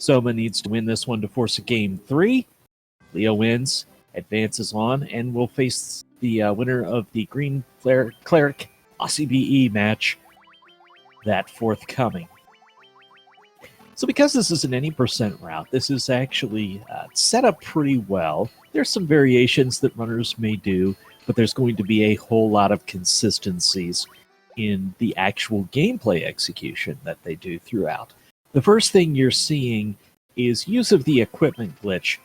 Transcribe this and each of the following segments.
Soma needs to win this one to force a game 3. Leo wins, advances on, and will face the winner of the Green Cleric OCBE match that forthcoming. So because this is an any percent route, this is actually set up pretty well. There's some variations that runners may do, but there's going to be a whole lot of consistencies in the actual gameplay execution that they do throughout. The first thing you're seeing is use of the equipment glitch.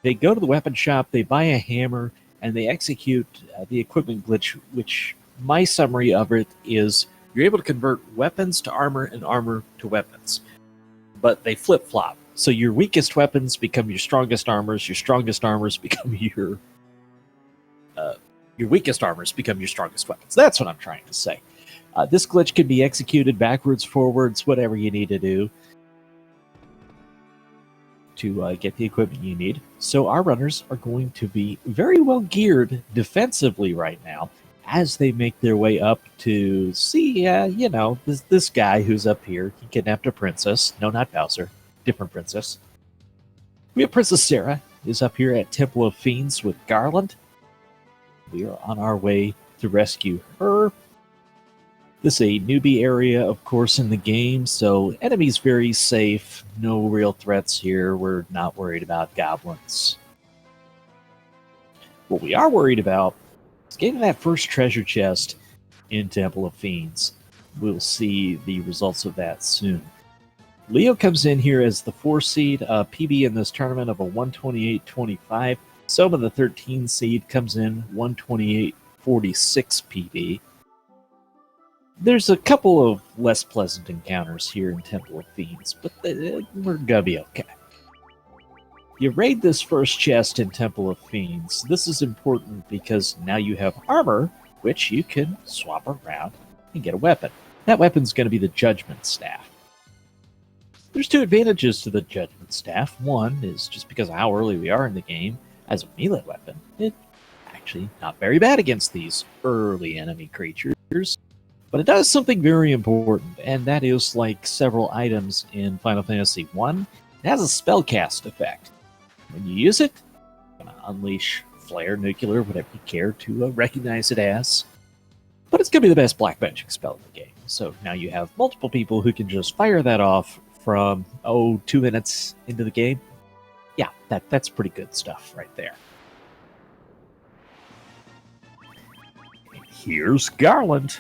They go to the weapon shop, they buy a hammer, and they execute the equipment glitch, which my summary of it is you're able to convert weapons to armor and armor to weapons. But they flip-flop. So your weakest weapons become your strongest armors become your weakest armors become your strongest weapons. That's what I'm trying to say. This glitch can be executed backwards, forwards, whatever you need to do to get the equipment you need. So our runners are going to be very well geared defensively right now as they make their way up to see, this guy who's up here. He kidnapped a princess. No, not Bowser. Different princess. We have Princess Sarah is up here at Temple of Fiends with Garland. We are on our way to rescue her. This is a newbie area, of course, in the game, so enemies very safe. No real threats here. We're not worried about goblins. What we are worried about is getting that first treasure chest in Temple of Fiends. We'll see the results of that soon. Leo comes in here as the 4 seed, PB in this tournament of a 128.25. Soma, the 13 seed, comes in 128.46 PB. There's a couple of less pleasant encounters here in Temple of Fiends, but we're gonna be okay. You raid this first chest in Temple of Fiends. This is important because now you have armor, which you can swap around and get a weapon. That weapon's going to be the Judgment Staff. There's 2 advantages to the Judgment Staff. One is just because of how early we are in the game, as a melee weapon, it's actually not very bad against these early enemy creatures. But it does something very important, and that is, like several items in Final Fantasy I, it has a spellcast effect. When you use it, you're going to unleash Flare, Nuclear, whatever you care to recognize it as. But it's going to be the best black magic spell in the game. So now you have multiple people who can just fire that off from, 2 minutes into the game. Yeah, that's pretty good stuff right there. Here's Garland,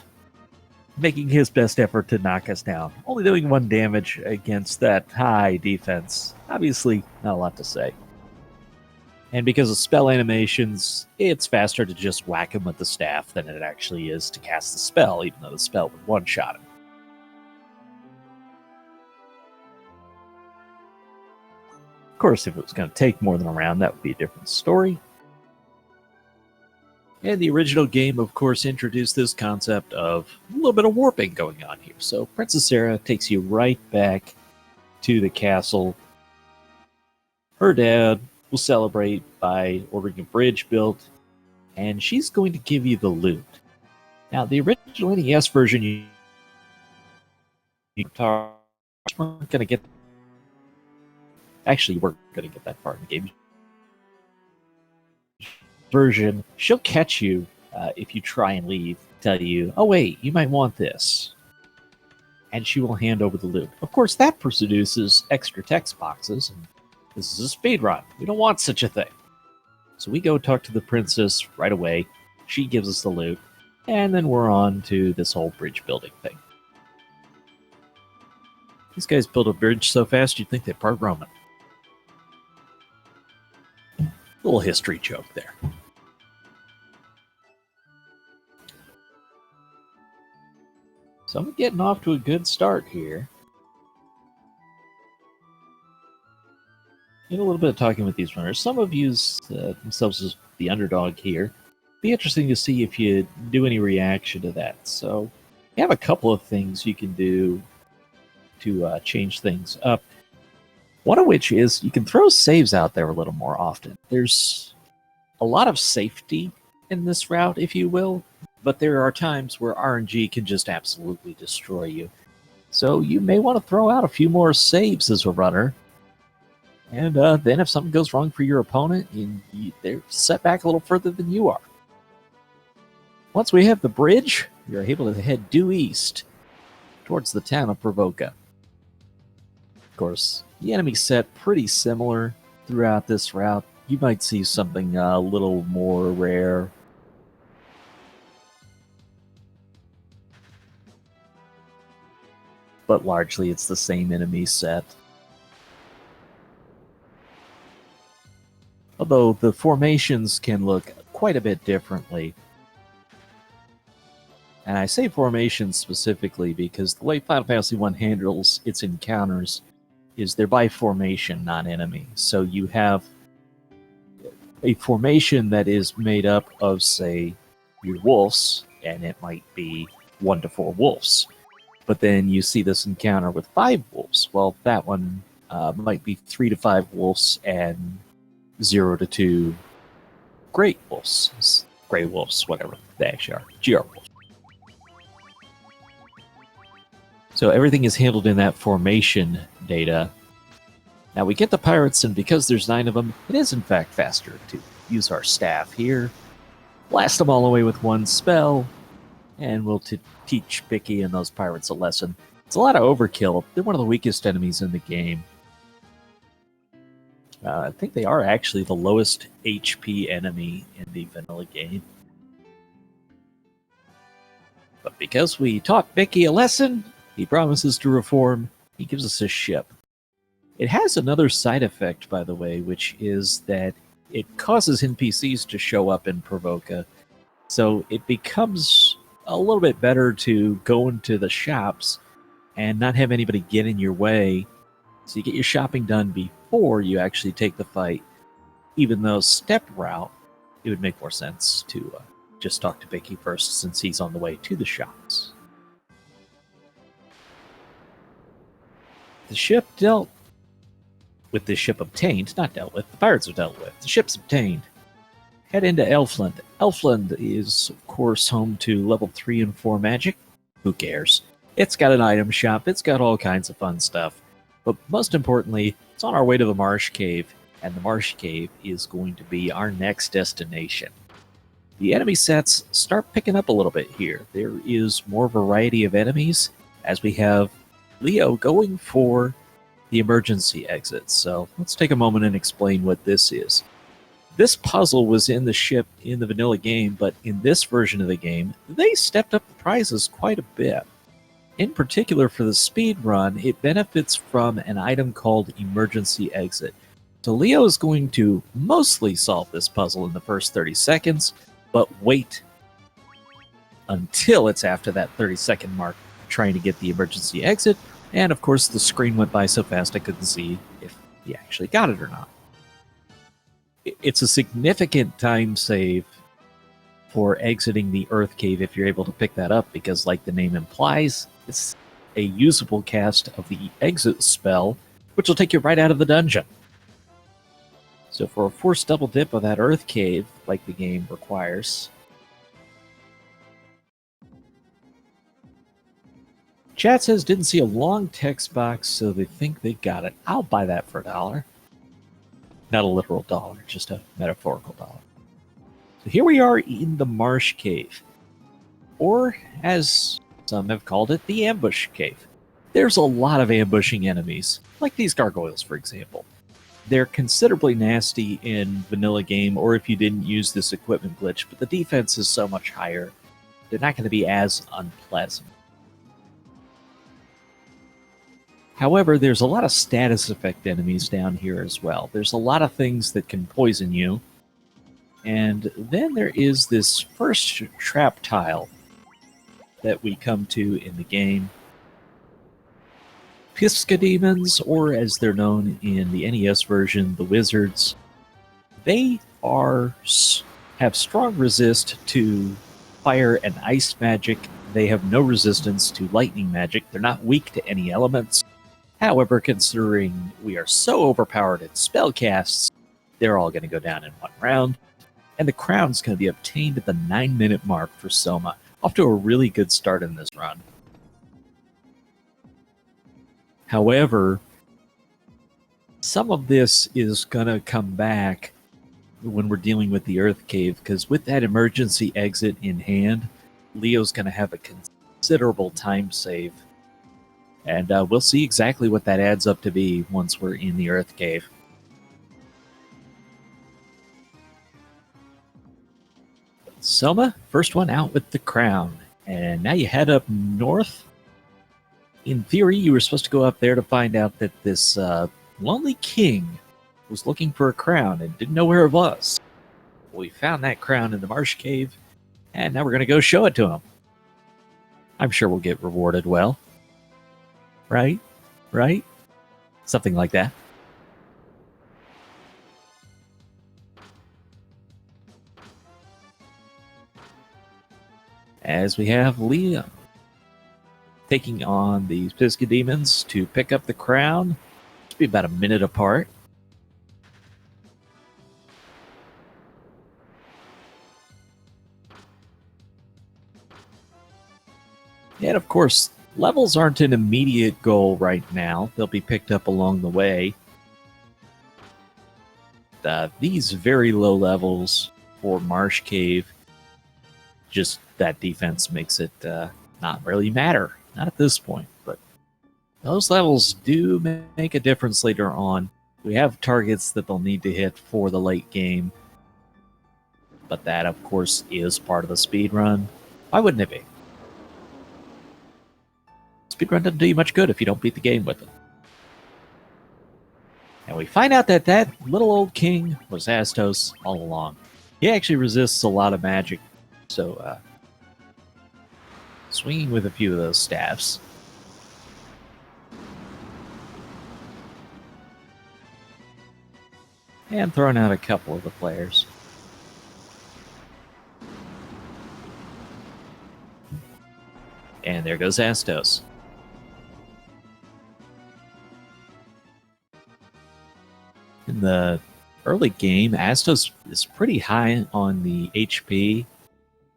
making his best effort to knock us down. Only doing 1 damage against that high defense. Obviously, not a lot to say. And because of spell animations, it's faster to just whack him with the staff than it actually is to cast the spell, even though the spell would one-shot him. Of course, if it was going to take more than a round, that would be a different story. And the original game, of course, introduced this concept of a little bit of warping going on here. So Princess Sarah takes you right back to the castle. Her dad will celebrate by ordering a bridge built, and she's going to give you the loot. Now, the original NES version, you weren't going to get... Actually, you weren't going to get that far in the game. Version, she'll catch you if you try and leave, tell you, oh wait, you might want this. And she will hand over the loot. Of course, that produces extra text boxes, and this is a speed run. We don't want such a thing. So we go talk to the princess right away. She gives us the loot, and then we're on to this whole bridge building thing. These guys build a bridge so fast you'd think they're part Roman. Little history joke there. So I'm getting off to a good start here. Did a little bit of talking with these runners. Some of use themselves as the underdog here. Be interesting to see if you do any reaction to that. So you have a couple of things you can do to change things up. One of which is you can throw saves out there a little more often. There's a lot of safety in this route, if you will, but there are times where RNG can just absolutely destroy you. So you may want to throw out a few more saves as a runner And then if something goes wrong for your opponent, they're set back a little further than you are. Once we have the bridge, you're able to head due east towards the town of Provoca. Of course, the enemy set pretty similar throughout this route. You might see something a little more rare. But largely it's the same enemy set. Although the formations can look quite a bit differently. And I say formations specifically because the way Final Fantasy I handles its encounters is they're by formation, not enemy. So you have a formation that is made up of, say, your wolves, and it might be 1 to 4 wolves. But then you see this encounter with 5 wolves. Well, that one might be 3 to 5 wolves and 0 to 2 great wolves. Grey wolves, whatever they actually are. GR wolves. So everything is handled in that formation data. Now we get the pirates, and because there's 9 of them, it is in fact faster to use our staff here. Blast them all away with 1 spell, and we'll teach Bicky and those pirates a lesson. It's a lot of overkill. They're one of the weakest enemies in the game. I think they are actually the lowest HP enemy in the vanilla game. But because we taught Bicky a lesson, he promises to reform. He gives us a ship. It has another side effect, by the way, which is that it causes NPCs to show up in Provoca. So it becomes a little bit better to go into the shops and not have anybody get in your way. So you get your shopping done before you actually take the fight. Even though step route, it would make more sense to just talk to Bicky first since he's on the way to the shops. The ship dealt with, the ship obtained, not dealt with, the pirates are dealt with. The ship's obtained. Head into Elfland. Elfland is, of course, home to level 3 and 4 magic. Who cares? It's got an item shop, it's got all kinds of fun stuff. But most importantly, it's on our way to the Marsh Cave, and the Marsh Cave is going to be our next destination. The enemy sets start picking up a little bit here. There is more variety of enemies, as we have Leo going for the emergency exit. So let's take a moment and explain what this is. This puzzle was in the ship in the vanilla game, but in this version of the game, they stepped up the prizes quite a bit. In particular, for the speed run, it benefits from an item called Emergency Exit. So Leo is going to mostly solve this puzzle in the first 30 seconds, but wait until it's after that 30-second mark trying to get the emergency exit. And of course, the screen went by so fast I couldn't see if he actually got it or not. It's a significant time save for exiting the Earth Cave if you're able to pick that up, because like the name implies, it's a usable cast of the exit spell, which will take you right out of the dungeon. So for a forced double dip of that Earth Cave, like the game requires, chat says didn't see a long text box, so they think they got it. I'll buy that for $1. Not a literal dollar, just a metaphorical dollar. So here we are in the Marsh Cave, or as some have called it, the Ambush Cave. There's a lot of ambushing enemies, like these gargoyles, for example. They're considerably nasty in vanilla game, or if you didn't use this equipment glitch, but the defense is so much higher, they're not going to be as unpleasant. However, there's a lot of status effect enemies down here as well. There's a lot of things that can poison you. And then there is this first trap tile that we come to in the game. Pisca demons, or as they're known in the NES version, the wizards, they have strong resist to fire and ice magic. They have no resistance to lightning magic. They're not weak to any elements. However, considering we are so overpowered at spellcasts, they're all going to go down in one round. And the crown's going to be obtained at the 9-minute mark for Soma. Off to a really good start in this run. However, Some of this is going to come back when we're dealing with the Earth Cave, because with that emergency exit in hand, Leo's going to have a considerable time save. And we'll see exactly what that adds up to be once we're in the Earth Cave. Selma, first one out with the crown. And now you head up north. In theory, you were supposed to go up there to find out that this lonely king was looking for a crown and didn't know where it was. We found that crown in the marsh cave, and now we're going to go show it to him. I'm sure we'll get rewarded well. Right? Right? Something like that. As we have Leo taking on these Pisca demons to pick up the crown. It'll be about a minute apart. And of course, levels aren't an immediate goal right now. They'll be picked up along the way. These very low levels for Marsh Cave, just that defense makes it not really matter. Not at this point, but those levels do make a difference later on. We have targets that they'll need to hit for the late game, but that, of course, is part of the speed run. Why wouldn't it be? Speedrun doesn't do you much good if you don't beat the game with it. And we find out that that little old king was Astos all along. He actually resists a lot of magic, so swinging with a few of those staffs. And throwing out a couple of the players. And there goes Astos. In the early game, Astos is pretty high on the HP.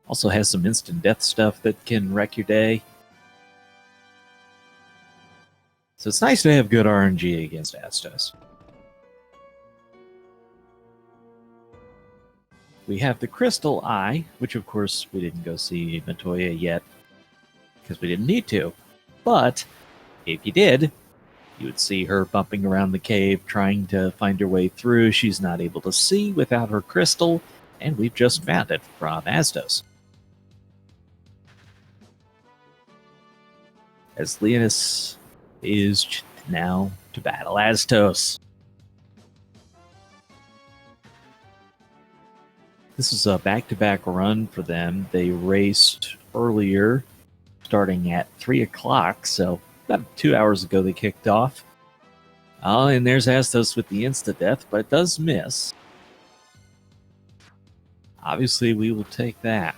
Also has some instant death stuff that can wreck your day. So it's nice to have good RNG against Astos. We have the Crystal Eye, which of course we didn't go see Matoya yet, because we didn't need to. But if you did, you would see her bumping around the cave, trying to find her way through. She's not able to see without her crystal, and we've just found it from Astos. As Leonis is now to battle Astos. This is a back-to-back run for them. They raced earlier, starting at 3 o'clock, so about 2 hours ago they kicked off. Oh, and there's Astos with the insta-death, but it does miss. Obviously, we will take that.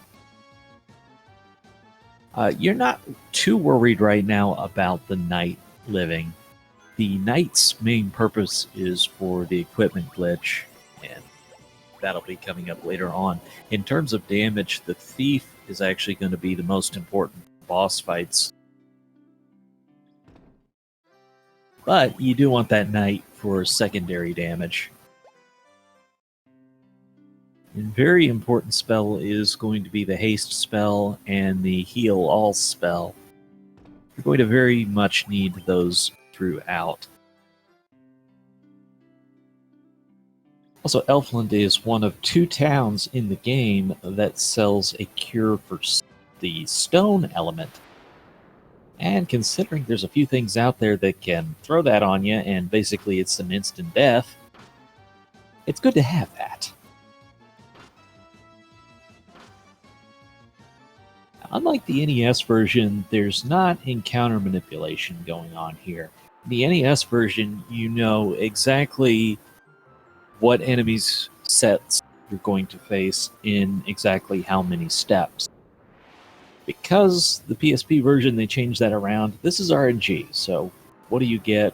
You're not too worried right now about the night living. The night's main purpose is for the equipment glitch, and that'll be coming up later on. In terms of damage, the thief is actually going to be the most important boss fights. But you do want that knight for secondary damage. A very important spell is going to be the haste spell and the heal all spell. You're going to very much need those throughout. Also, Elfland is one of 2 towns in the game that sells a cure for the stone element. And considering there's a few things out there that can throw that on you, and basically it's an instant death, it's good to have that. Unlike the NES version, there's not encounter manipulation going on here. The NES version, you know exactly what enemies sets you're going to face in exactly how many steps. Because the PSP version, they changed that around. This is RNG, so what do you get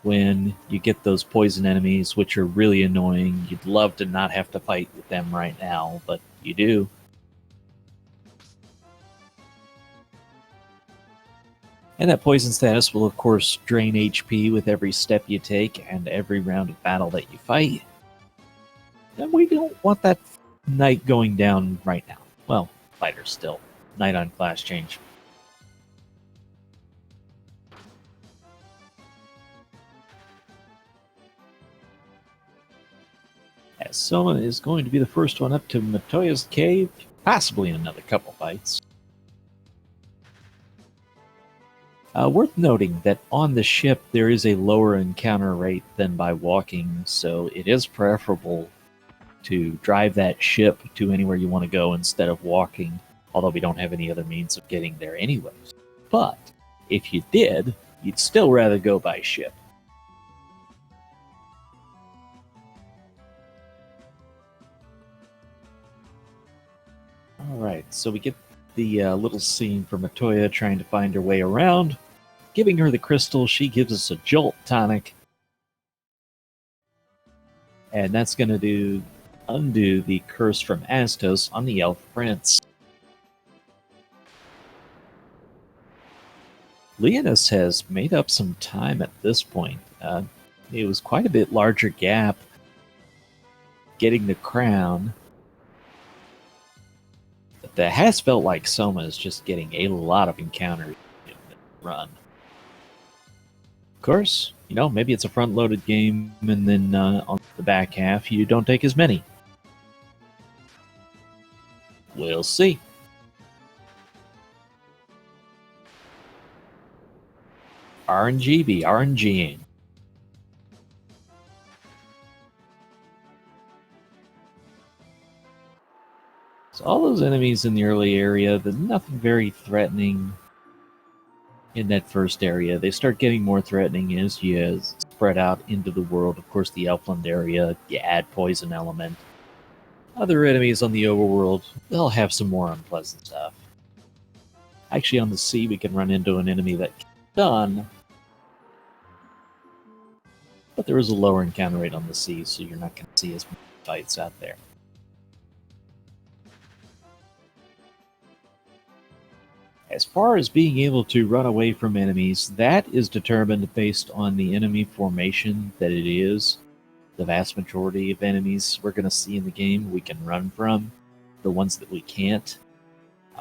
when you get those poison enemies, which are really annoying? You'd love to not have to fight with them right now, but you do. And that poison status will, of course, drain HP with every step you take and every round of battle that you fight. And we don't want that knight going down right now. Well, fighter still. Knight on class change. As Soma is going to be the first one up to Matoya's cave, possibly in another couple fights. Worth noting that on the ship there is a lower encounter rate than by walking, so it is preferable to drive that ship to anywhere you want to go instead of walking, although we don't have any other means of getting there anyways. But if you did, you'd still rather go by ship. Alright, so we get the little scene from Matoya trying to find her way around. Giving her the crystal, she gives us a jolt tonic. And that's going to undo the curse from Astos on the elf prince. Leonis has made up some time at this point. It was quite a bit larger gap getting the crown. But it has felt like Soma is just getting a lot of encounters in the run. Of course, maybe it's a front-loaded game, and then on the back half, you don't take as many. We'll see. RNG be RNGing. So all those enemies in the early area, there's nothing very threatening in that first area. They start getting more threatening as you spread out into the world. Of course, the Elfland area, you add poison element. Other enemies on the overworld, they'll have some more unpleasant stuff. Actually, on the sea, we can run into an enemy that can stun, but there is a lower encounter rate on the sea, so you're not going to see as many fights out there. As far as being able to run away from enemies, that is determined based on the enemy formation that it is. The vast majority of enemies we're going to see in the game we can run from. The ones that we can't,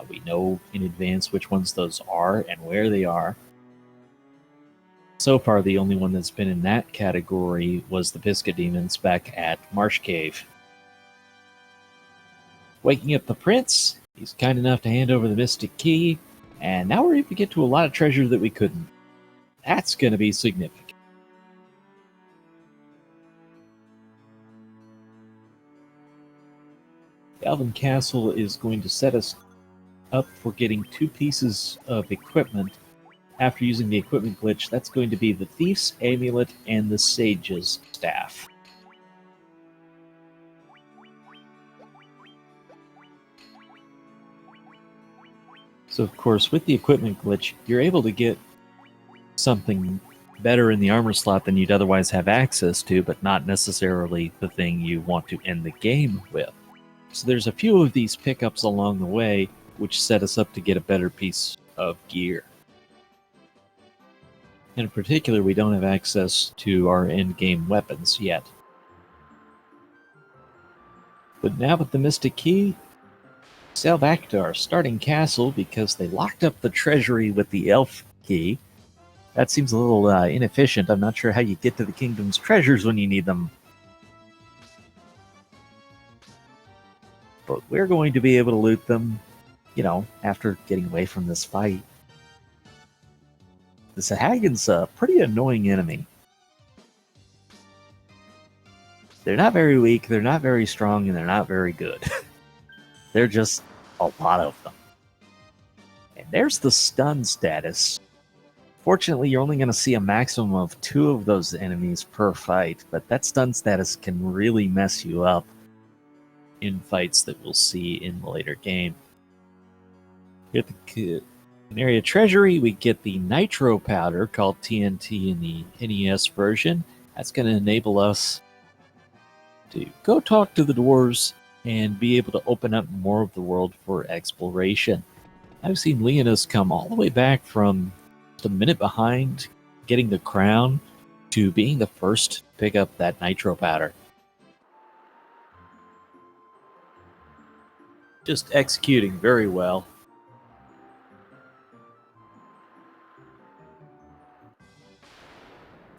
we know in advance which ones those are and where they are. So far, the only one that's been in that category was the Pisca Demons back at Marsh Cave. Waking up the prince, he's kind enough to hand over the Mystic Key, and now we're able to get to a lot of treasure that we couldn't. That's going to be significant. The Elven Castle is going to set us up for getting 2 pieces of equipment. After using the equipment glitch, that's going to be the Thief's Amulet and the Sage's Staff. So, of course, with the equipment glitch, you're able to get something better in the armor slot than you'd otherwise have access to, but not necessarily the thing you want to end the game with. So there's a few of these pickups along the way, which set us up to get a better piece of gear. In particular, we don't have access to our end-game weapons yet. But now with the Mystic Key, sail back to our starting castle because they locked up the treasury with the elf key. That seems a little inefficient. I'm not sure how you get to the kingdom's treasures when you need them. But we're going to be able to loot them, after getting away from this fight. The Sahagan's a pretty annoying enemy. They're not very weak, they're not very strong, and they're not very good. They're just a lot of them. And there's the stun status. Fortunately, you're only going to see a maximum of 2 of those enemies per fight, but that stun status can really mess you up in fights that we'll see in the later game. At the Area Treasury, we get the Nitro Powder, called TNT in the NES version. That's going to enable us to go talk to the dwarves and be able to open up more of the world for exploration. I've seen Leonis come all the way back from a minute behind getting the crown to being the first to pick up that nitro powder. Just executing very well.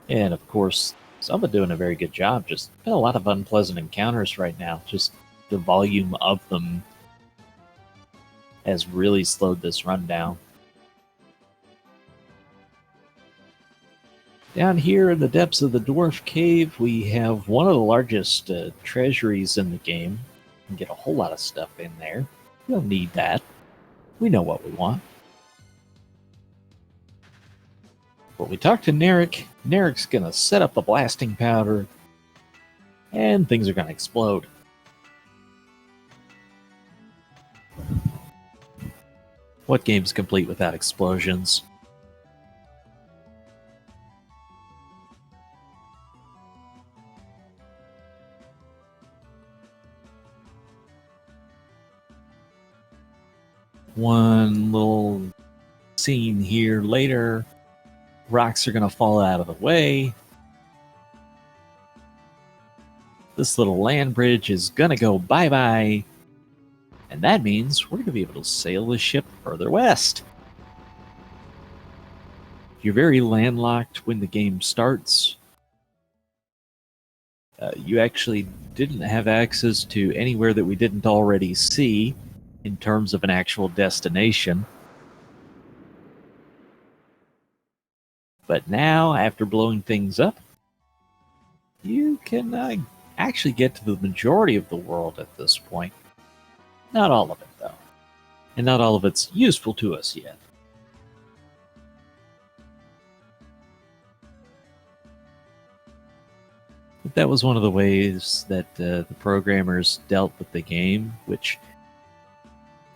And of course, Sumba doing a very good job. Just been a lot of unpleasant encounters right now. Just the volume of them has really slowed this run down. Down here in the depths of the Dwarf Cave, we have one of the largest treasuries in the game. You can get a whole lot of stuff in there. We don't need that. We know what we want. But we talked to Narek. Narek's going to set up the blasting powder, and things are going to explode. What game's complete without explosions? One little scene here later. Rocks are going to fall out of the way. This little land bridge is going to go bye-bye. And that means we're going to be able to sail the ship further west. You're very landlocked when the game starts. You actually didn't have access to anywhere that we didn't already see in terms of an actual destination. But now, after blowing things up, you can actually get to the majority of the world at this point. Not all of it, though. And not all of it's useful to us yet. But that was one of the ways that the programmers dealt with the game, which,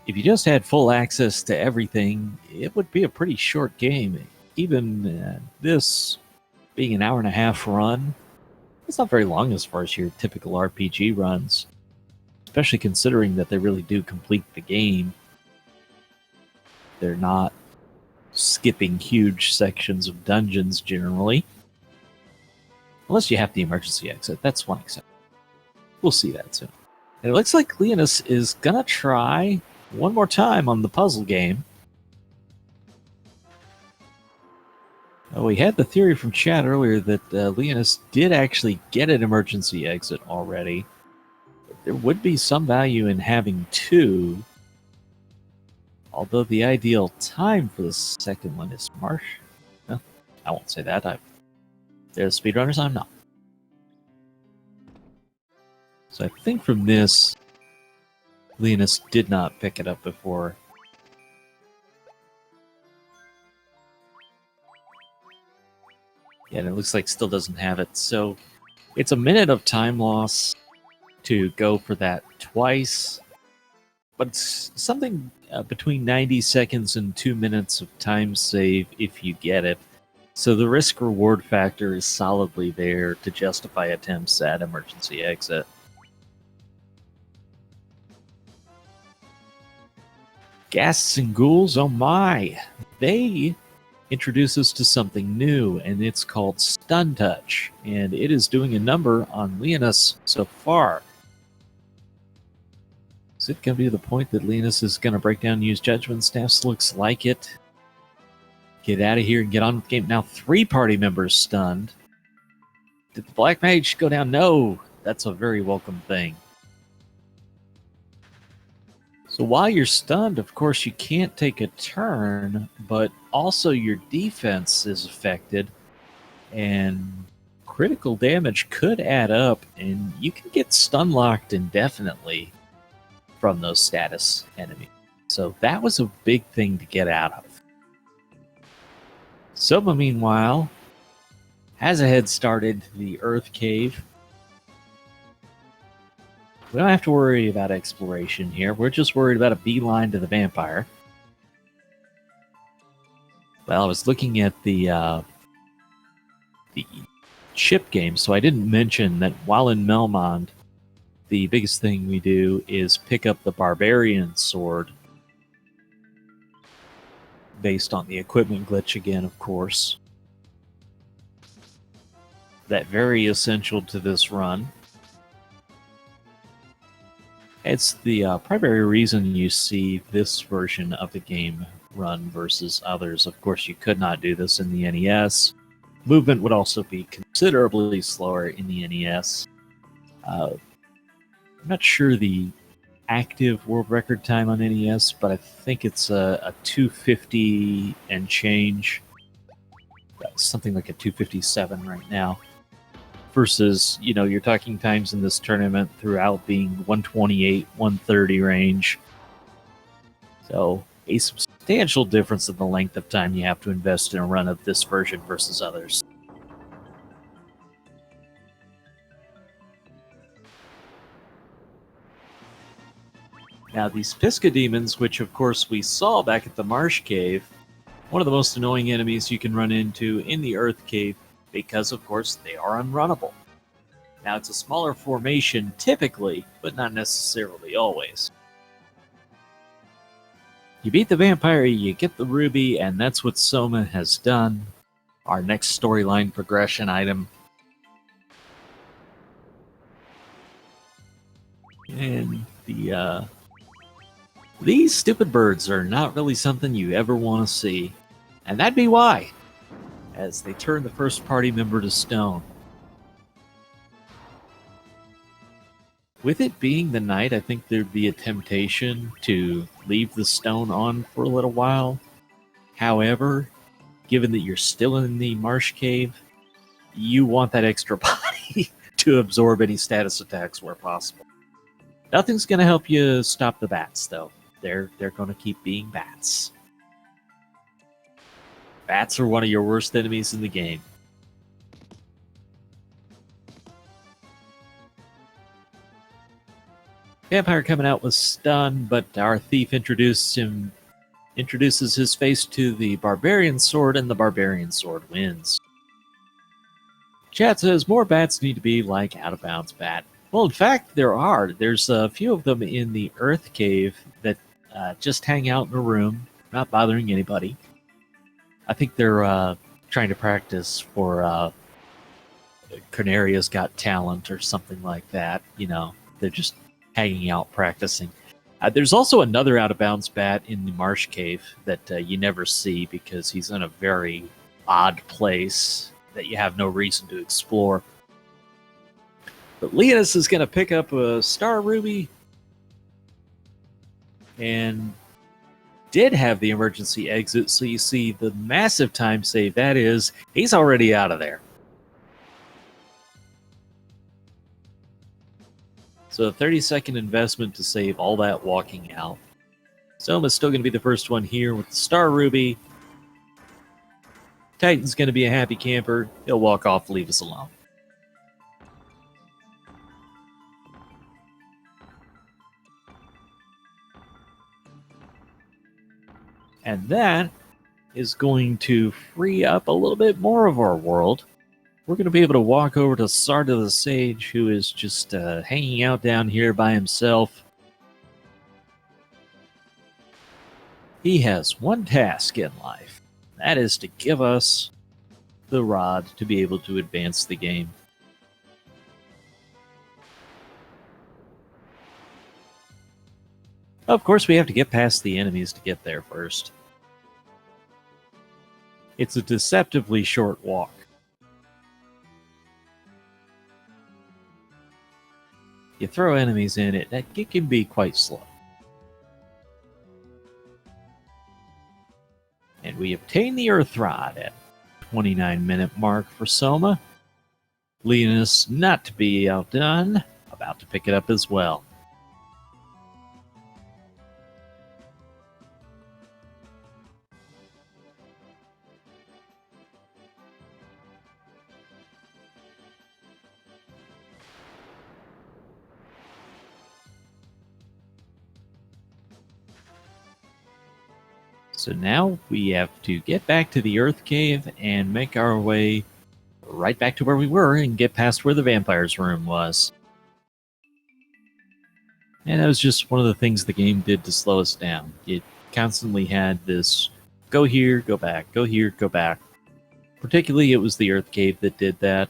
if you just had full access to everything, it would be a pretty short game. Even this being an hour-and-a-half run, it's not very long as far as your typical RPG runs, especially considering that they really do complete the game. They're not skipping huge sections of dungeons generally. Unless you have the emergency exit. That's one exception. We'll see that soon. And it looks like Leonis is going to try one more time on the puzzle game. We had the theory from chat earlier that Leonis did actually get an emergency exit already. There would be some value in having two, although the ideal time for the second one is March. No, I won't say that. They're the speedrunners, I'm not. So I think from this, Leonis did not pick it up before. Yeah, and it looks like still doesn't have it. So it's a minute of time loss to go for that twice. But it's something between 90 seconds and 2 minutes of time save if you get it. So the risk-reward factor is solidly there to justify attempts at emergency exit. Ghasts and ghouls, oh my! They introduce us to something new, and it's called Stun Touch, and it is doing a number on Leonis so far. Is it going to be the point that Leonis is going to break down and use Judgment Staffs? Looks like it. Get out of here and get on with the game. Now 3 party members stunned. Did the Black Mage go down? No! That's a very welcome thing. So while you're stunned, of course, you can't take a turn, but also your defense is affected, and critical damage could add up, and you can get stun locked indefinitely from those status enemies. So that was a big thing to get out of. Soma, meanwhile, has a head start into the Earth Cave. We don't have to worry about exploration here. We're just worried about a beeline to the vampire. Well, I was looking at the ship game, so I didn't mention that while in Melmond, the biggest thing we do is pick up the Barbarian Sword. based on the equipment glitch again, of course. That very essential to this run. It's the primary reason you see this version of the game run versus others. Of course, you could not do this in the NES. Movement would also be considerably slower in the NES. I'm not sure the active world record time on NES, but I think it's a 250 and change. Something like a 257 right now. Versus, you're talking times in this tournament throughout being 128, 130 range. So a substantial difference in the length of time you have to invest in a run of this version versus others. Now, these Pisca demons, which of course we saw back at the Marsh Cave, one of the most annoying enemies you can run into in the Earth Cave because, of course, they are unrunnable. Now, it's a smaller formation typically, but not necessarily always. You beat the vampire, you get the ruby, and that's what Soma has done. Our next storyline progression item. And these stupid birds are not really something you ever want to see. And that'd be why, as they turn the first party member to stone. With it being the night, I think there'd be a temptation to leave the stone on for a little while. However, given that you're still in the Marsh Cave, you want that extra body to absorb any status attacks where possible. Nothing's going to help you stop the bats, though. They're going to keep being bats. Bats are one of your worst enemies in the game. Vampire coming out with stun, but our thief introduces his face to the Barbarian Sword, and the Barbarian Sword wins. Chat says more bats need to be like Out of Bounds Bat. Well, in fact, there are. There's a few of them in the Earth Cave that just hang out in a room, not bothering anybody. I think they're trying to practice for Corneria's Got Talent or something like that. They're just hanging out practicing. There's also another Out of Bounds Bat in the Marsh Cave that you never see because he's in a very odd place that you have no reason to explore. But Leonis is going to pick up a Star Ruby and did have the emergency exit, so you see the massive time save that is. He's already out of there. So a 30-second investment to save all that walking out. Soma's still going to be the first one here with the Star Ruby. Titan's going to be a happy camper. He'll walk off, leave us alone. And that is going to free up a little bit more of our world. We're going to be able to walk over to Sarda the Sage, who is just hanging out down here by himself. He has one task in life. That is to give us the rod to be able to advance the game. Of course, we have to get past the enemies to get there first. It's a deceptively short walk. You throw enemies in it can be quite slow. And we obtain the Earth Rod at 29-minute mark for Soma. Leonis, not to be outdone, about to pick it up as well. So now we have to get back to the Earth Cave and make our way right back to where we were and get past where the vampire's room was. And that was just one of the things the game did to slow us down. It constantly had this Go here, go back. Go here, go back. Particularly, it was the Earth Cave that did that.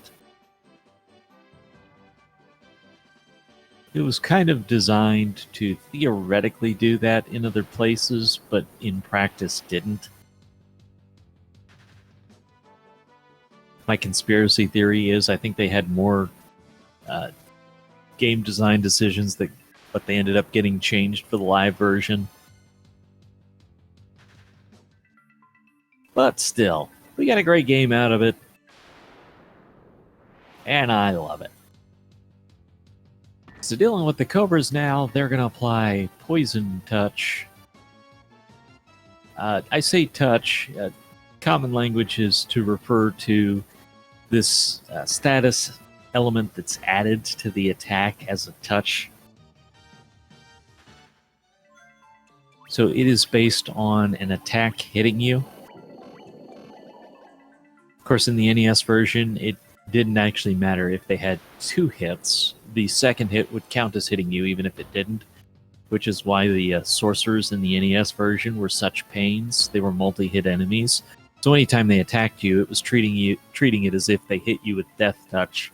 It was kind of designed to theoretically do that in other places, but in practice didn't. My conspiracy theory is I think they had more game design decisions but they ended up getting changed for the live version. But still, we got a great game out of it. And I love it. So dealing with the Cobras now, they're going to apply Poison Touch. I say touch. Common language is to refer to this status element that's added to the attack as a touch. So it is based on an attack hitting you. Of course, in the NES version, it didn't actually matter if they had 2 hits. The second hit would count as hitting you, even if it didn't, which is why the sorcerers in the NES version were such pains. They were multi-hit enemies. So anytime they attacked you, it was treating it as if they hit you with Death Touch,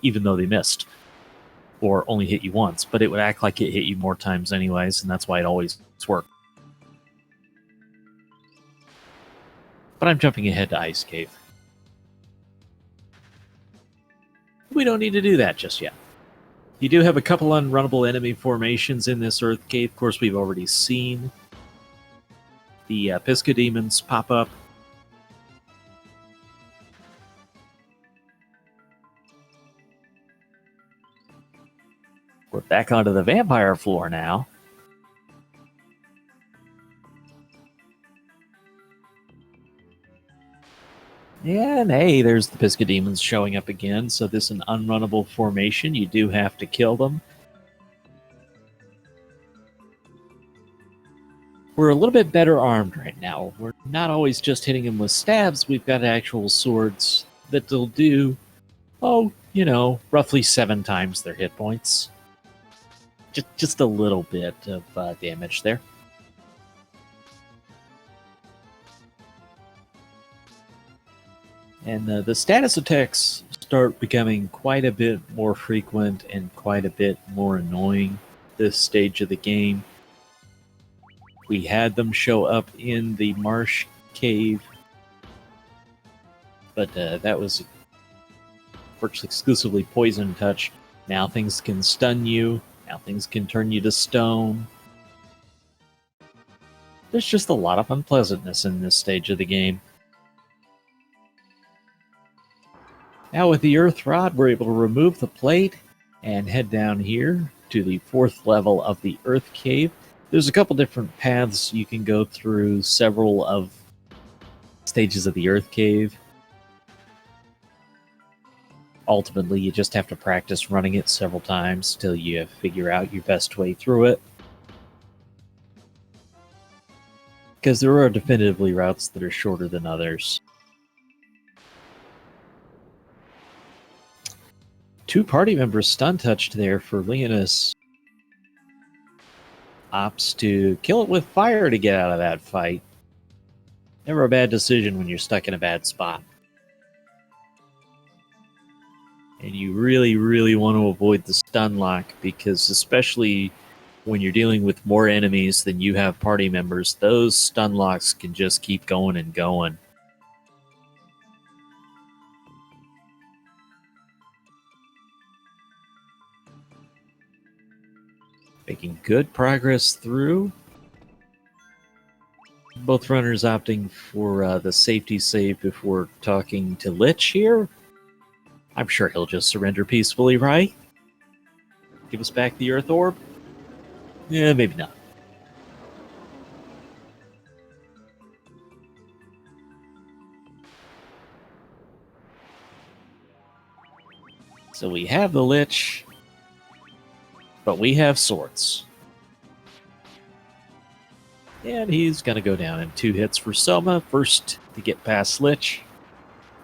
even though they missed, or only hit you once. But it would act like it hit you more times anyways, and that's why it always worked. But I'm jumping ahead to Ice Cave. We don't need to do that just yet. You do have a couple unrunnable enemy formations in this Earth Cave. Of course, we've already seen the Pisca Demons pop up. We're back onto the vampire floor now. And hey, there's the Pisca Demons showing up again. So this is an unrunnable formation. You do have to kill them. We're a little bit better armed right now. We're not always just hitting them with stabs. We've got actual swords that'll do, roughly 7 times their hit points. Just a little bit of damage there. And the status attacks start becoming quite a bit more frequent and quite a bit more annoying this stage of the game. We had them show up in the Marsh Cave, but that was virtually exclusively Poison Touch. Now things can stun you. Now things can turn you to stone. There's just a lot of unpleasantness in this stage of the game. Now with the Earth Rod, we're able to remove the plate and head down here to the 4th level of the Earth Cave. There's a couple different paths you can go through several of stages of the Earth Cave. Ultimately, you just have to practice running it several times till you figure out your best way through it. Because there are definitively routes that are shorter than others. 2 party members stun touched there for Leonis. Opts to kill it with fire to get out of that fight. Never a bad decision when you're stuck in a bad spot. And you really, really want to avoid the stun lock, because especially when you're dealing with more enemies than you have party members, those stun locks can just keep going and going. Making good progress through. Both runners opting for the safety save before talking to Lich here. I'm sure he'll just surrender peacefully, right? Give us back the Earth Orb? Yeah, maybe not. So we have the Lich, but we have swords. And he's going to go down in 2 hits for Soma. First to get past Lich.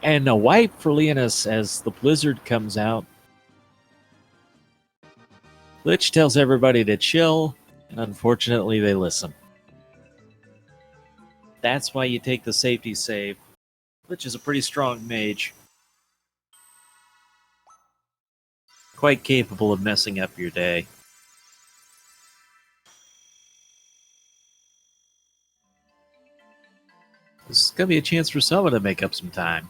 And a wipe for Leonis as the blizzard comes out. Lich tells everybody to chill, and unfortunately they listen. That's why you take the safety save, which is a pretty strong mage. Quite capable of messing up your day. This is going to be a chance for someone to make up some time.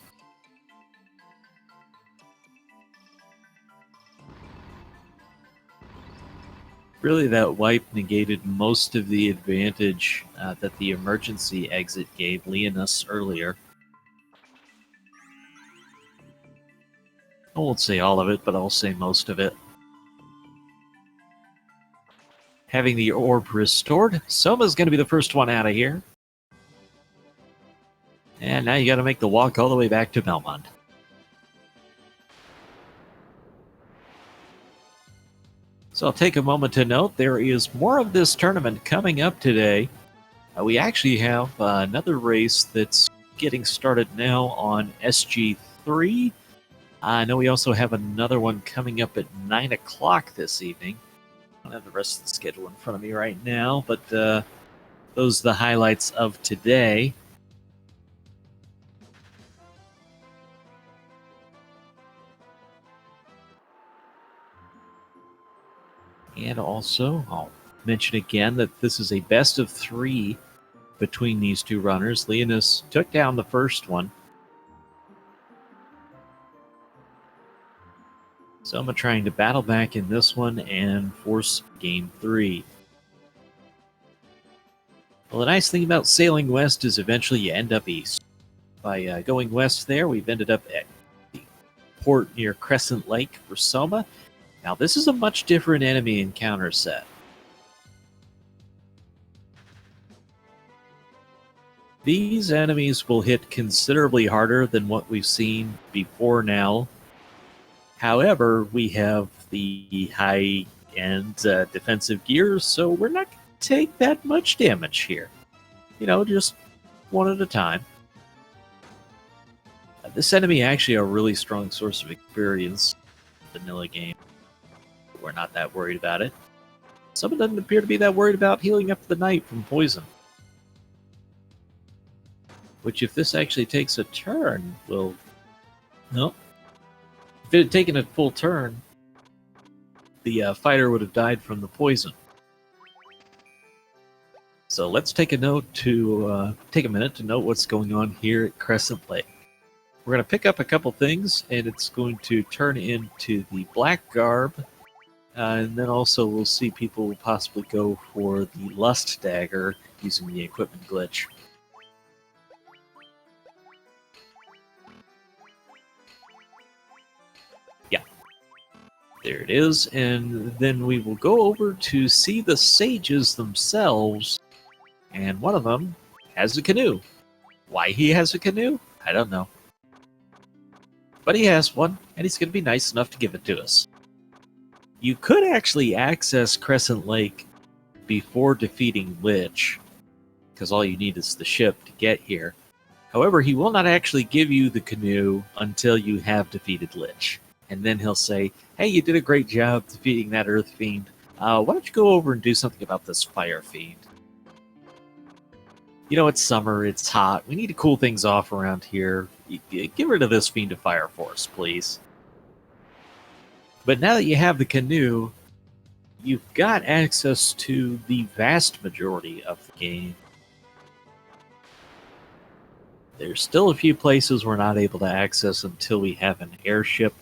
Really, that wipe negated most of the advantage that the emergency exit gave Leonis earlier. I won't say all of it, but I'll say most of it. Having the orb restored, Soma's going to be the first one out of here. And now you got to make the walk all the way back to Belmont. So I'll take a moment to note there is more of this tournament coming up today. We actually have another race that's getting started now on SG3. I know we also have another one coming up at 9 o'clock this evening. I don't have the rest of the schedule in front of me right now, but those are the highlights of today. And also, I'll mention again that this is a best of 3 between these two runners. Leonis took down the first one. Soma trying to battle back in this one and force game 3. Well, the nice thing about sailing west is eventually you end up east. By going west there, we've ended up at the port near Crescent Lake for Soma. Now, this is a much different enemy encounter set. These enemies will hit considerably harder than what we've seen before now. However, we have the high-end defensive gear, so we're not going to take that much damage here. You know, just one at a time. This enemy actually a really strong source of experience in the vanilla game. We're not that worried about it. Someone doesn't appear to be that worried about healing up the knight from poison. Which, if this actually takes a turn, will... No. If it had taken a full turn, the fighter would have died from the poison. So let's take a minute to note what's going on here at Crescent Lake. We're going to pick up a couple things, and it's going to turn into the black garb. And then also we'll see people possibly go for the Lust Dagger using the equipment glitch. Yeah. There it is. And then we will go over to see the sages themselves. And one of them has a canoe. Why he has a canoe? I don't know. But he has one, and he's going to be nice enough to give it to us. You could actually access Crescent Lake before defeating Lich, because all you need is the ship to get here. However, he will not actually give you the canoe until you have defeated Lich. And then he'll say, hey, you did a great job defeating that Earth Fiend. Why don't you go over and do something about this Fire Fiend? You know, it's summer, it's hot, we need to cool things off around here. Get rid of this Fiend of Fire Force, please. But now that you have the canoe, you've got access to the vast majority of the game. There's still a few places we're not able to access until we have an airship.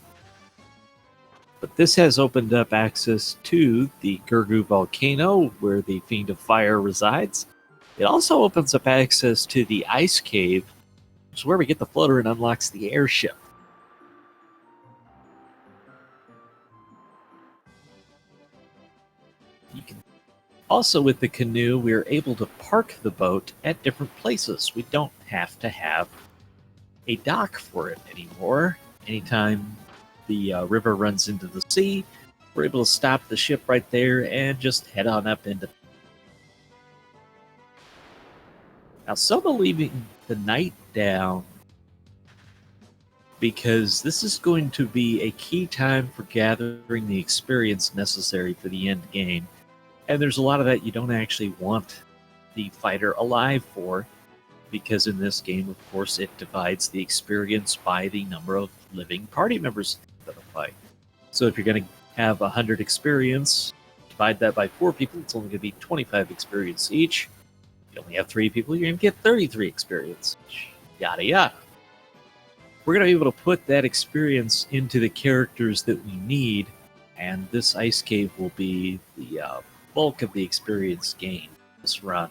But this has opened up access to the Gurgu Volcano, where the Fiend of Fire resides. It also opens up access to the Ice Cave, which is where we get the floater and unlocks the airship. You can also, with the canoe, we are able to park the boat at different places. We don't have to have a dock for it anymore. Anytime the river runs into the sea, we're able to stop the ship right there and just head on up into. Now, Soma leaving the knight down because this is going to be a key time for gathering the experience necessary for the end game. And there's a lot of that you don't actually want the fighter alive for. because in this game, of course, it divides the experience by the number of living party members that play. So if you're going to have 100 experience, divide that by 4 people, it's only going to be 25 experience each. If you only have 3 people, you're going to get 33 experience. Yada yada. We're going to be able to put that experience into the characters that we need, and this ice cave will be the bulk of the experience gained this run.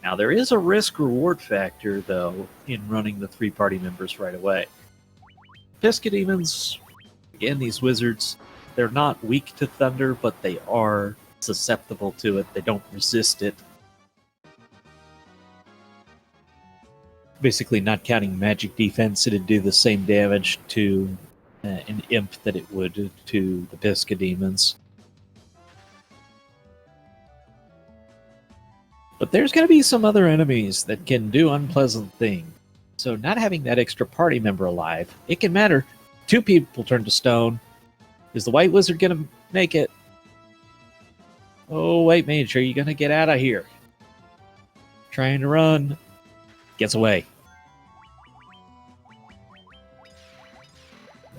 Now, there is a risk-reward factor, though, in running the 3 party members right away. Piscademons, again, these wizards, they're not weak to thunder, but they are susceptible to it. They don't resist it. Basically, not counting magic defense, it'd do the same damage to an imp that it would to the Piscademons. But there's going to be some other enemies that can do unpleasant things. So not having that extra party member alive, it can matter. 2 people turn to stone. Is the white wizard going to make it? Oh, white mage, are you going to get out of here? Trying to run. Gets away.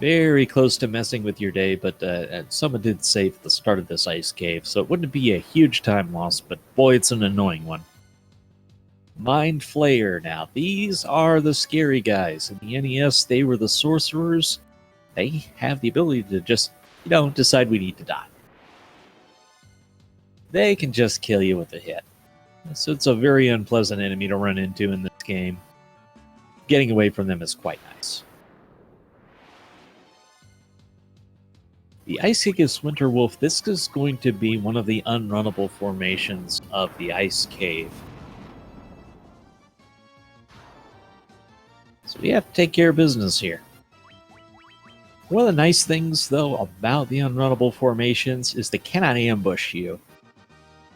Very close to messing with your day, but someone did save at the start of this ice cave, so it wouldn't be a huge time loss, but boy, it's an annoying one. Mind Flayer. Now, these are the scary guys. In the NES, they were the sorcerers. They have the ability to just, decide we need to die. They can just kill you with a hit. So it's a very unpleasant enemy to run into in this game. Getting away from them is quite nice. The Ice-Gigas Winter Wolf, this is going to be one of the unrunnable formations of the Ice Cave. So we have to take care of business here. One of the nice things, though, about the unrunnable formations is they cannot ambush you.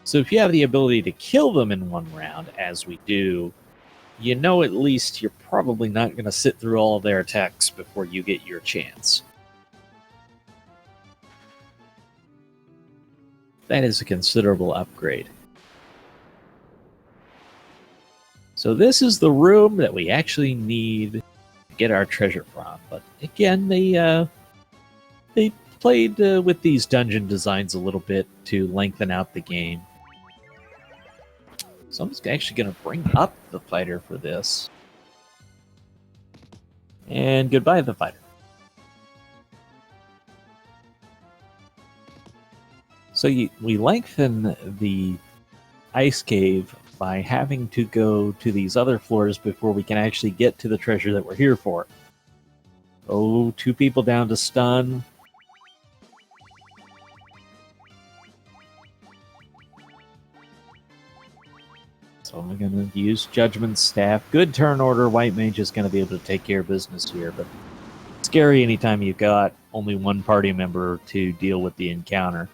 So if you have the ability to kill them in one round, as we do, at least you're probably not going to sit through all of their attacks before you get your chance. That is a considerable upgrade. So this is the room that we actually need to get our treasure from. But again, they played with these dungeon designs a little bit to lengthen out the game. So I'm actually going to bring up the fighter for this. And goodbye, the fighter. So we lengthen the ice cave by having to go to these other floors before we can actually get to the treasure that we're here for. Oh, 2 people down to stun. So I'm going to use Judgment Staff. Good turn order. White Mage is going to be able to take care of business here, but scary anytime you've got only 1 party member to deal with the encounter.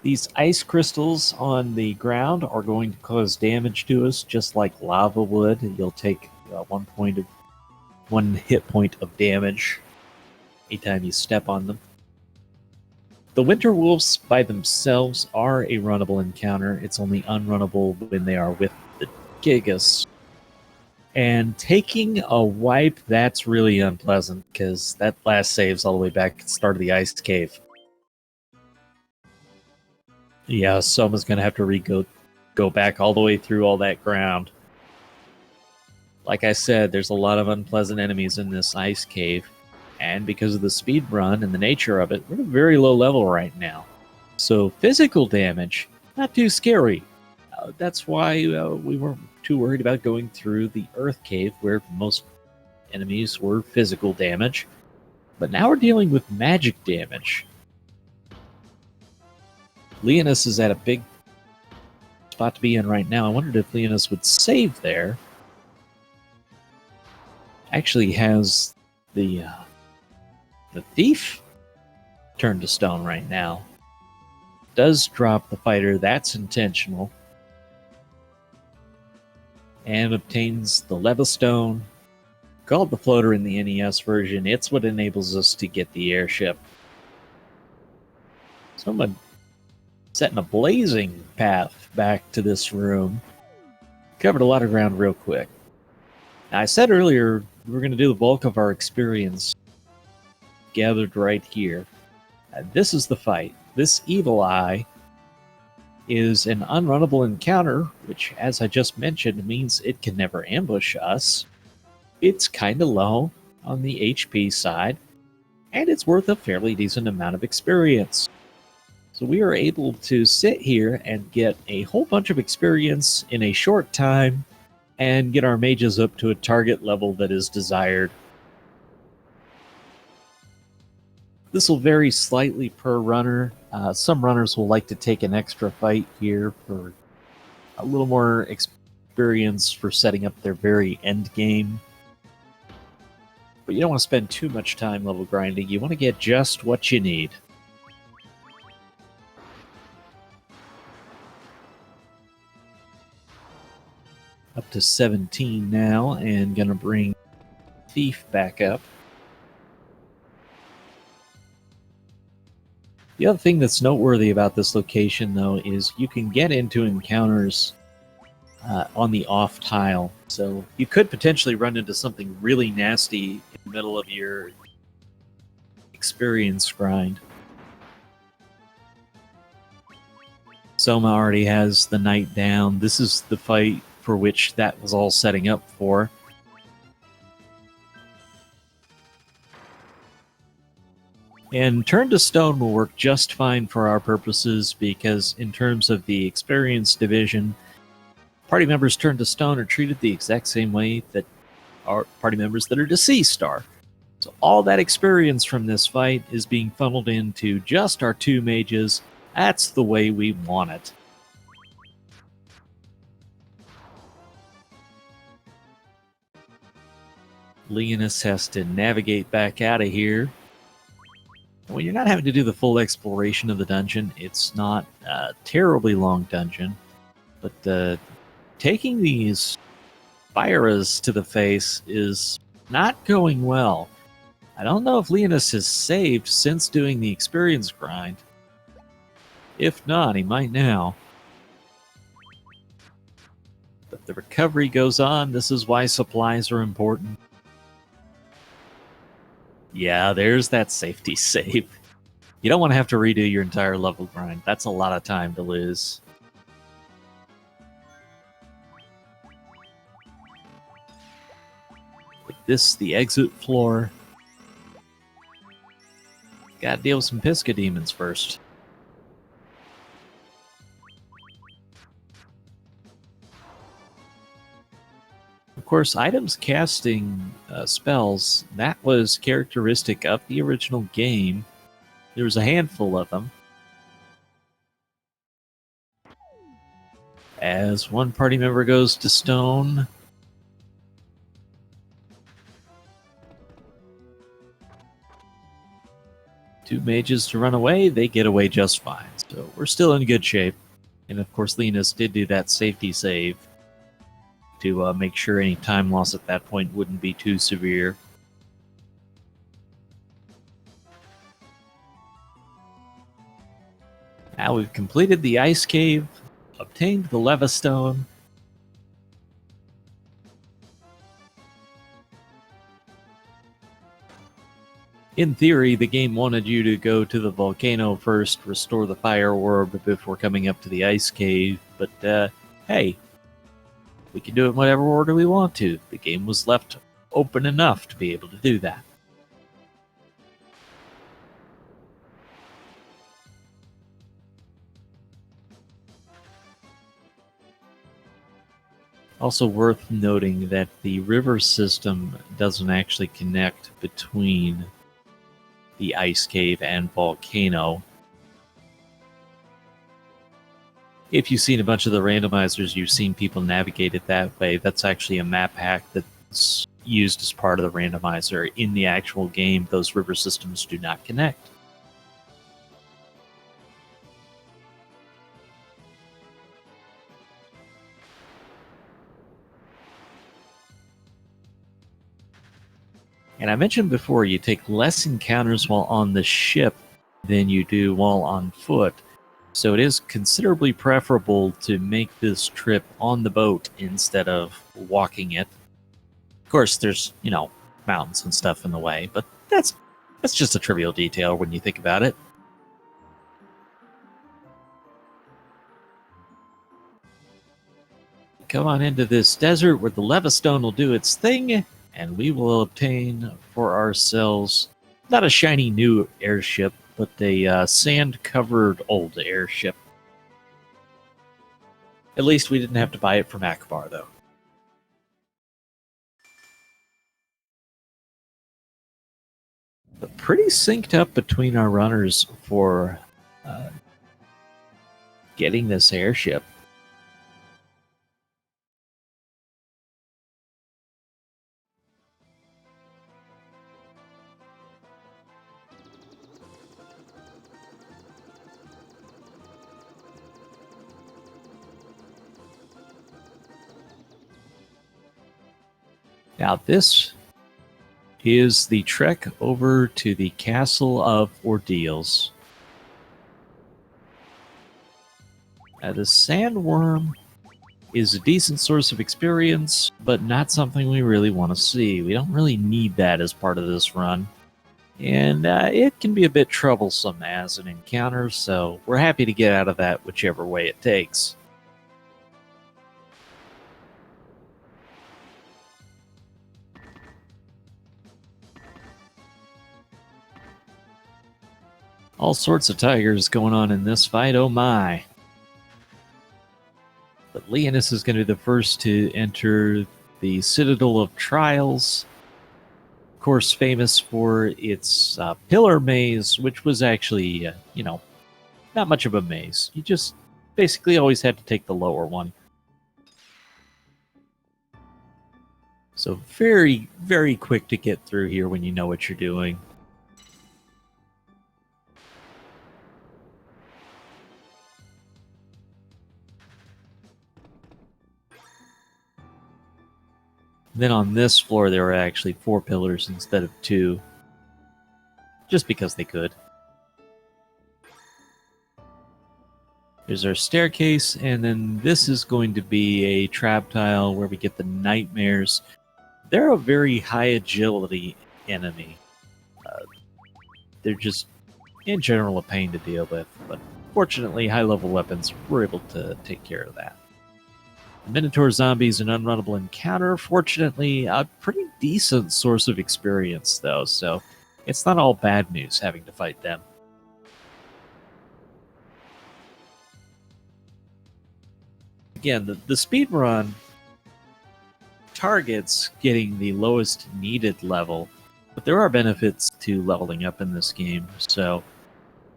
These ice crystals on the ground are going to cause damage to us, just like lava would. You'll take 1 hit point of damage anytime you step on them. The Winter Wolves by themselves are a runnable encounter. It's only unrunnable when they are with the Gigas. And taking a wipe, that's really unpleasant, because that last save's all the way back at the start of the ice cave. Yeah, someone's going to have to go back all the way through all that ground. Like I said, there's a lot of unpleasant enemies in this ice cave. And because of the speed run and the nature of it, we're at a very low level right now. So physical damage, not too scary. That's why we weren't too worried about going through the Earth Cave, where most enemies were physical damage. But now we're dealing with magic damage. Leonis is at a big spot to be in right now. I wondered if Leonis would save there. Actually has the thief turned to stone right now. Does drop the fighter. That's intentional. And obtains the Levistone. Called the floater in the NES version. It's what enables us to get the airship. So I'm going to setting a blazing path back to this room. Covered a lot of ground real quick. Now, I said earlier we're going to do the bulk of our experience gathered right here. This is the fight. This Evil Eye is an unrunnable encounter, which, as I just mentioned, means it can never ambush us. It's kind of low on the HP side, and it's worth a fairly decent amount of experience. So we are able to sit here and get a whole bunch of experience in a short time and get our mages up to a target level that is desired. This will vary slightly per runner. Some runners will like to take an extra fight here for a little more experience for setting up their very end game. But you don't want to spend too much time level grinding. You want to get just what you need. Up to 17 now, and gonna bring Thief back up. The other thing that's noteworthy about this location, though, is you can get into encounters on the off tile. So you could potentially run into something really nasty in the middle of your experience grind. Soma already has the knight down. This is the fight for which that was all setting up for. And Turn to Stone will work just fine for our purposes because in terms of the experience division, party members Turn to Stone are treated the exact same way that our party members that are deceased are. So all that experience from this fight is being funneled into just our two mages. That's the way we want it. Leonis has to navigate back out of here. When you're not having to do the full exploration of the dungeon, it's not a terribly long dungeon, but taking these Spyras to the face is not going well. I don't know if Leonis has saved since doing the experience grind. If not, he might now. But the recovery goes on. This is why supplies are important. Yeah, there's that safety save. You don't want to have to redo your entire level grind. That's a lot of time to lose. With this, the exit floor. Gotta deal with some Pisca demons first. Of course, items casting spells, that was characteristic of the original game. There was a handful of them. As one party member goes to stone, two mages to run away, they get away just fine. So we're still in good shape. And of course, Leonis did do that safety save to make sure any time loss at that point wouldn't be too severe. Now we've completed the ice cave, obtained the leva stone. In theory, the game wanted you to go to the volcano first, restore the fire orb before coming up to the ice cave, but hey, we can do it in whatever order we want to. The game was left open enough to be able to do that. Also worth noting that the river system doesn't actually connect between the ice cave and volcano. If you've seen a bunch of the randomizers, you've seen people navigate it that way. That's actually a map hack that's used as part of the randomizer. In the actual game, those river systems do not connect. And I mentioned before, you take less encounters while on the ship than you do while on foot. So it is considerably preferable to make this trip on the boat instead of walking it. Of course, there's, mountains and stuff in the way, but that's just a trivial detail when you think about it. Come on into this desert where the lava stone will do its thing, and we will obtain for ourselves not a shiny new airship, but a sand-covered old airship. At least we didn't have to buy it from Akbar, though. But pretty synced up between our runners for getting this airship. Now this is the trek over to the Castle of Ordeals. The sandworm is a decent source of experience, but not something we really want to see. We don't really need that as part of this run. And it can be a bit troublesome as an encounter, so we're happy to get out of that whichever way it takes. All sorts of tigers going on in this fight, oh my. But Leonis is going to be the first to enter the Citadel of Trials. Of course, famous for its pillar maze, which was actually, not much of a maze. You just basically always had to take the lower one. So very, very quick to get through here when you know what you're doing. Then on this floor, there were actually 4 pillars instead of 2. Just because they could. There's our staircase, and then this is going to be a trap tile where we get the nightmares. They're a very high agility enemy. They're just, in general, a pain to deal with, but fortunately, high-level weapons were able to take care of that. Minotaur zombies, an unrunnable encounter. Fortunately, a pretty decent source of experience, though, so it's not all bad news having to fight them. Again, the speed run targets getting the lowest needed level, but there are benefits to leveling up in this game, so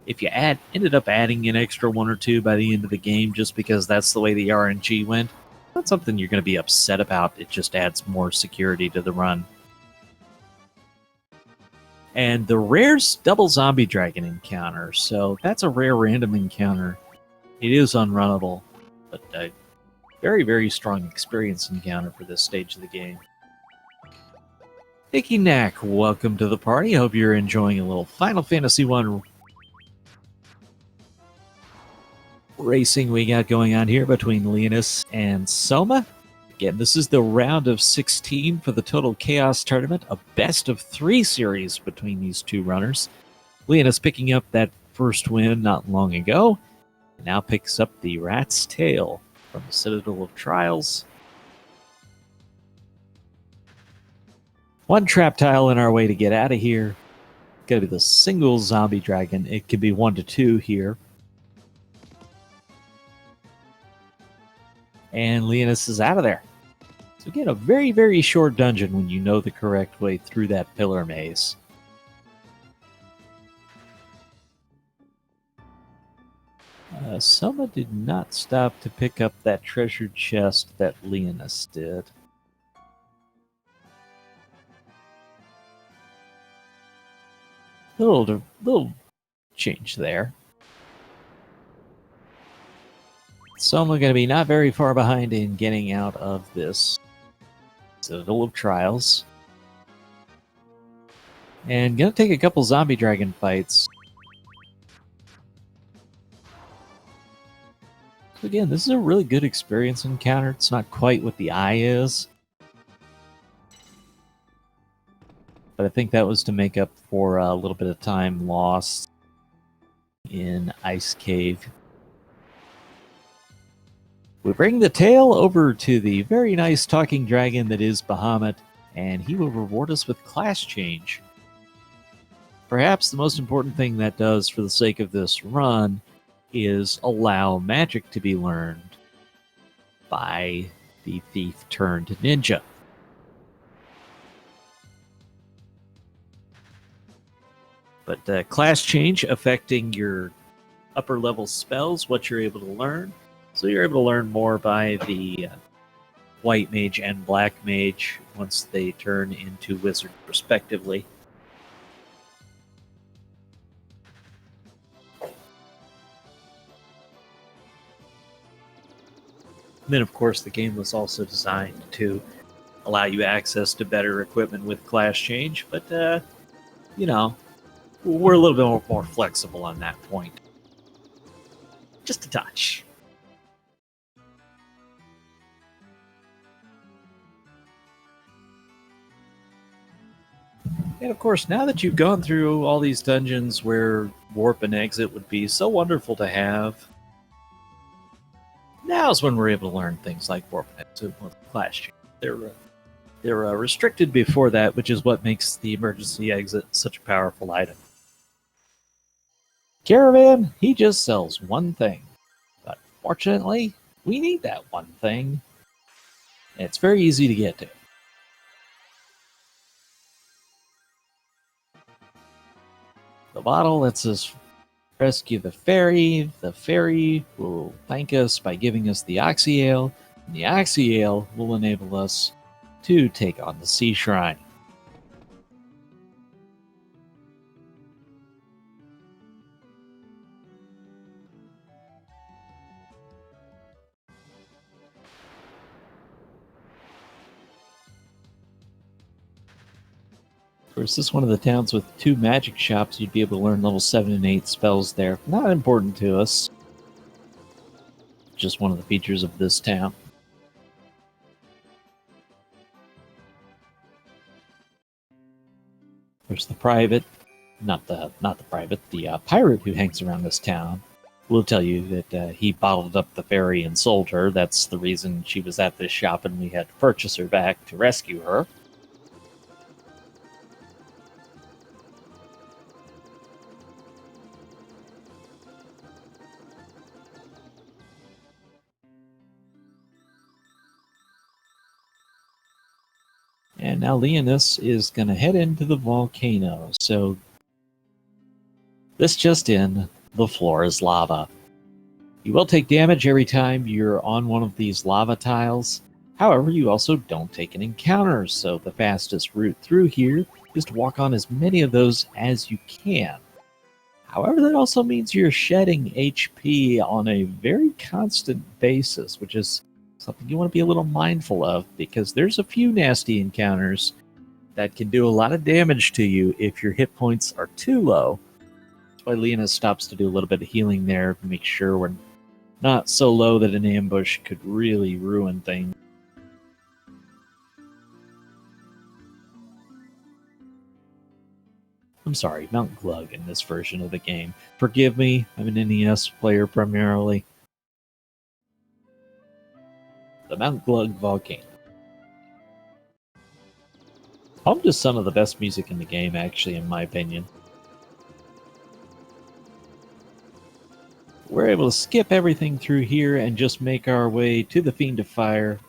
if you ended up adding an extra 1 or 2 by the end of the game just because that's the way the RNG went, not something you're going to be upset about. It just adds more security to the run. And the rare's double zombie dragon encounter. So that's a rare random encounter. It is unrunnable, but a very, very strong experience encounter for this stage of the game. Icky Knack, welcome to the party. Hope you're enjoying a little Final Fantasy I racing we got going on here between Leonis and Soma. Again, this is the round of 16 for the Total Chaos Tournament, a best-of-3 series between these 2 runners. Leonis picking up that first win not long ago, and now picks up the Rat's Tail from the Citadel of Trials. 1 trap tile in our way to get out of here. Gotta be the single zombie dragon. It could be 1 to 2 here. And Leonis is out of there. So again, a very, very short dungeon when you know the correct way through that pillar maze. Soma did not stop to pick up that treasure chest that Leonis did. Little change there. Soma going to be not very far behind in getting out of this Citadel of Trials. And going to take a couple zombie dragon fights. again, this is a really good experience encounter. It's not quite what the eye is, but I think that was to make up for a little bit of time lost in Ice Cave. We bring the tale over to the very nice talking dragon that is Bahamut, and he will reward us with class change. Perhaps the most important thing that does for the sake of this run is allow magic to be learned by the thief turned ninja. But class change affecting your upper level spells, what you're able to learn. So you're able to learn more by the white mage and black mage once they turn into wizard respectively. And then, of course, the game was also designed to allow you access to better equipment with class change, but, you know, we're a little bit more flexible on that point. Just a touch. And of course, now that you've gone through all these dungeons where warp and exit would be so wonderful to have, now's when we're able to learn things like warp and exit with class change. They're restricted before that, which is what makes the emergency exit such a powerful item. Caravan, he just sells one thing. But fortunately, we need that one thing. And it's very easy to get to. The bottle lets us rescue the fairy. The fairy will thank us by giving us the Oxy Ale. And the Oxy Ale will enable us to take on the Sea Shrine. Of course, this is one of the towns with 2 magic shops. You'd be able to learn level 7 and 8 spells there. Not important to us. Just one of the features of this town. There's the private, the pirate who hangs around this town will tell you that he bottled up the fairy and sold her. That's the reason she was at this shop, and we had to purchase her back to rescue her. And now Leonis is going to head into the volcano. So this just in, the floor is lava. You will take damage every time you're on one of these lava tiles. However, you also don't take an encounter, so the fastest route through here is to walk on as many of those as you can. However, that also means you're shedding HP on a very constant basis, which is something you want to be a little mindful of, because there's a few nasty encounters that can do a lot of damage to you if your hit points are too low. That's why Leonis stops to do a little bit of healing there to make sure we're not so low that an ambush could really ruin things. I'm sorry, Mount Glug in this version of the game. Forgive me, I'm an NES player primarily. The Mount Glug Volcano. Home to some of the best music in the game, actually, in my opinion. We're able to skip everything through here and just make our way to the Fiend of Fire.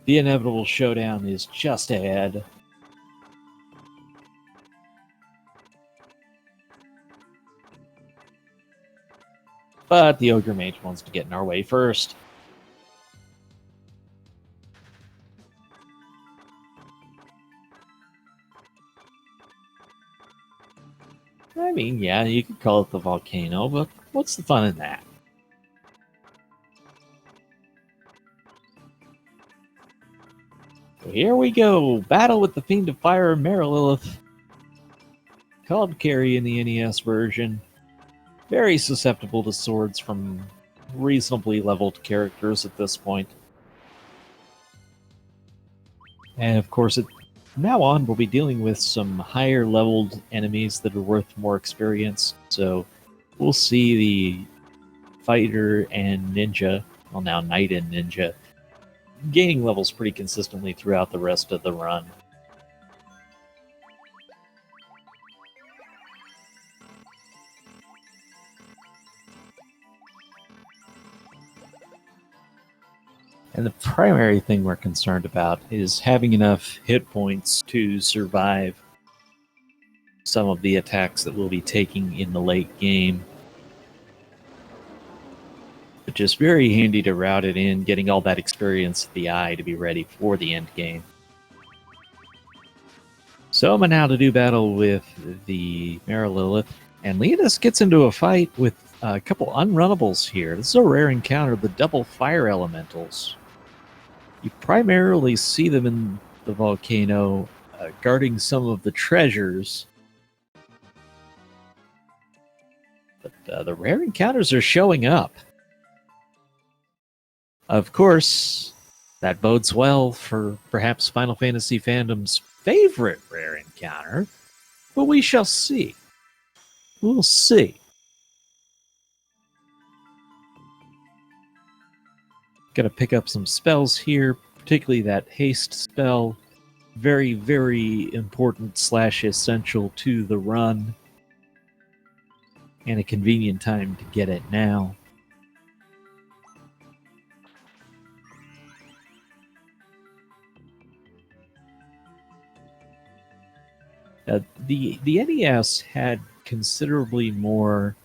The inevitable showdown is just ahead. But the Ogre Mage wants to get in our way first. I mean, yeah, you could call it the volcano, but what's the fun in that? So here we go. Battle with the Fiend of Fire, Marilith. Called Carrie in the NES version. very susceptible to swords from reasonably leveled characters at this point. And of course, from now on, we'll be dealing with some higher leveled enemies that are worth more experience. So we'll see the fighter and ninja, well, now knight and ninja, gaining levels pretty consistently throughout the rest of the run. And the primary thing we're concerned about is having enough hit points to survive some of the attacks that we'll be taking in the late game. But just very handy to route it in, getting all that experience at the eye to be ready for the end game. Soma now to do battle with the Mara Lilith, and Leonis gets into a fight with a couple unrunnables here. This is a rare encounter, the double fire elementals. You primarily see them in the volcano guarding some of the treasures. But the rare encounters are showing up. Of course, that bodes well for perhaps Final Fantasy fandom's favorite rare encounter, but we shall see. We'll see. Gonna pick up some spells here, particularly that haste spell. Very, very important / essential to the run. And a convenient time to get it now. The NES had considerably more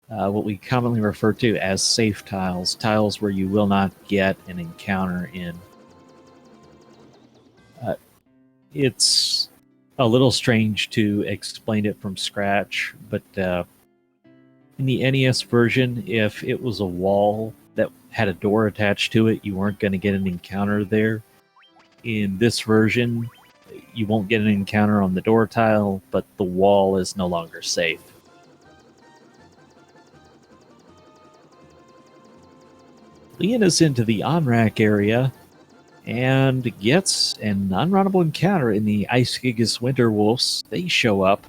what we commonly refer to as safe tiles, tiles where you will not get an encounter in. It's a little strange to explain it from scratch, but in the NES version, if it was a wall that had a door attached to it, you weren't going to get an encounter there. In this version, you won't get an encounter on the door tile, but the wall is no longer safe. Leon is into the on-rack area and gets an unrunnable encounter in the Ice Gigas Winter Wolves. They show up.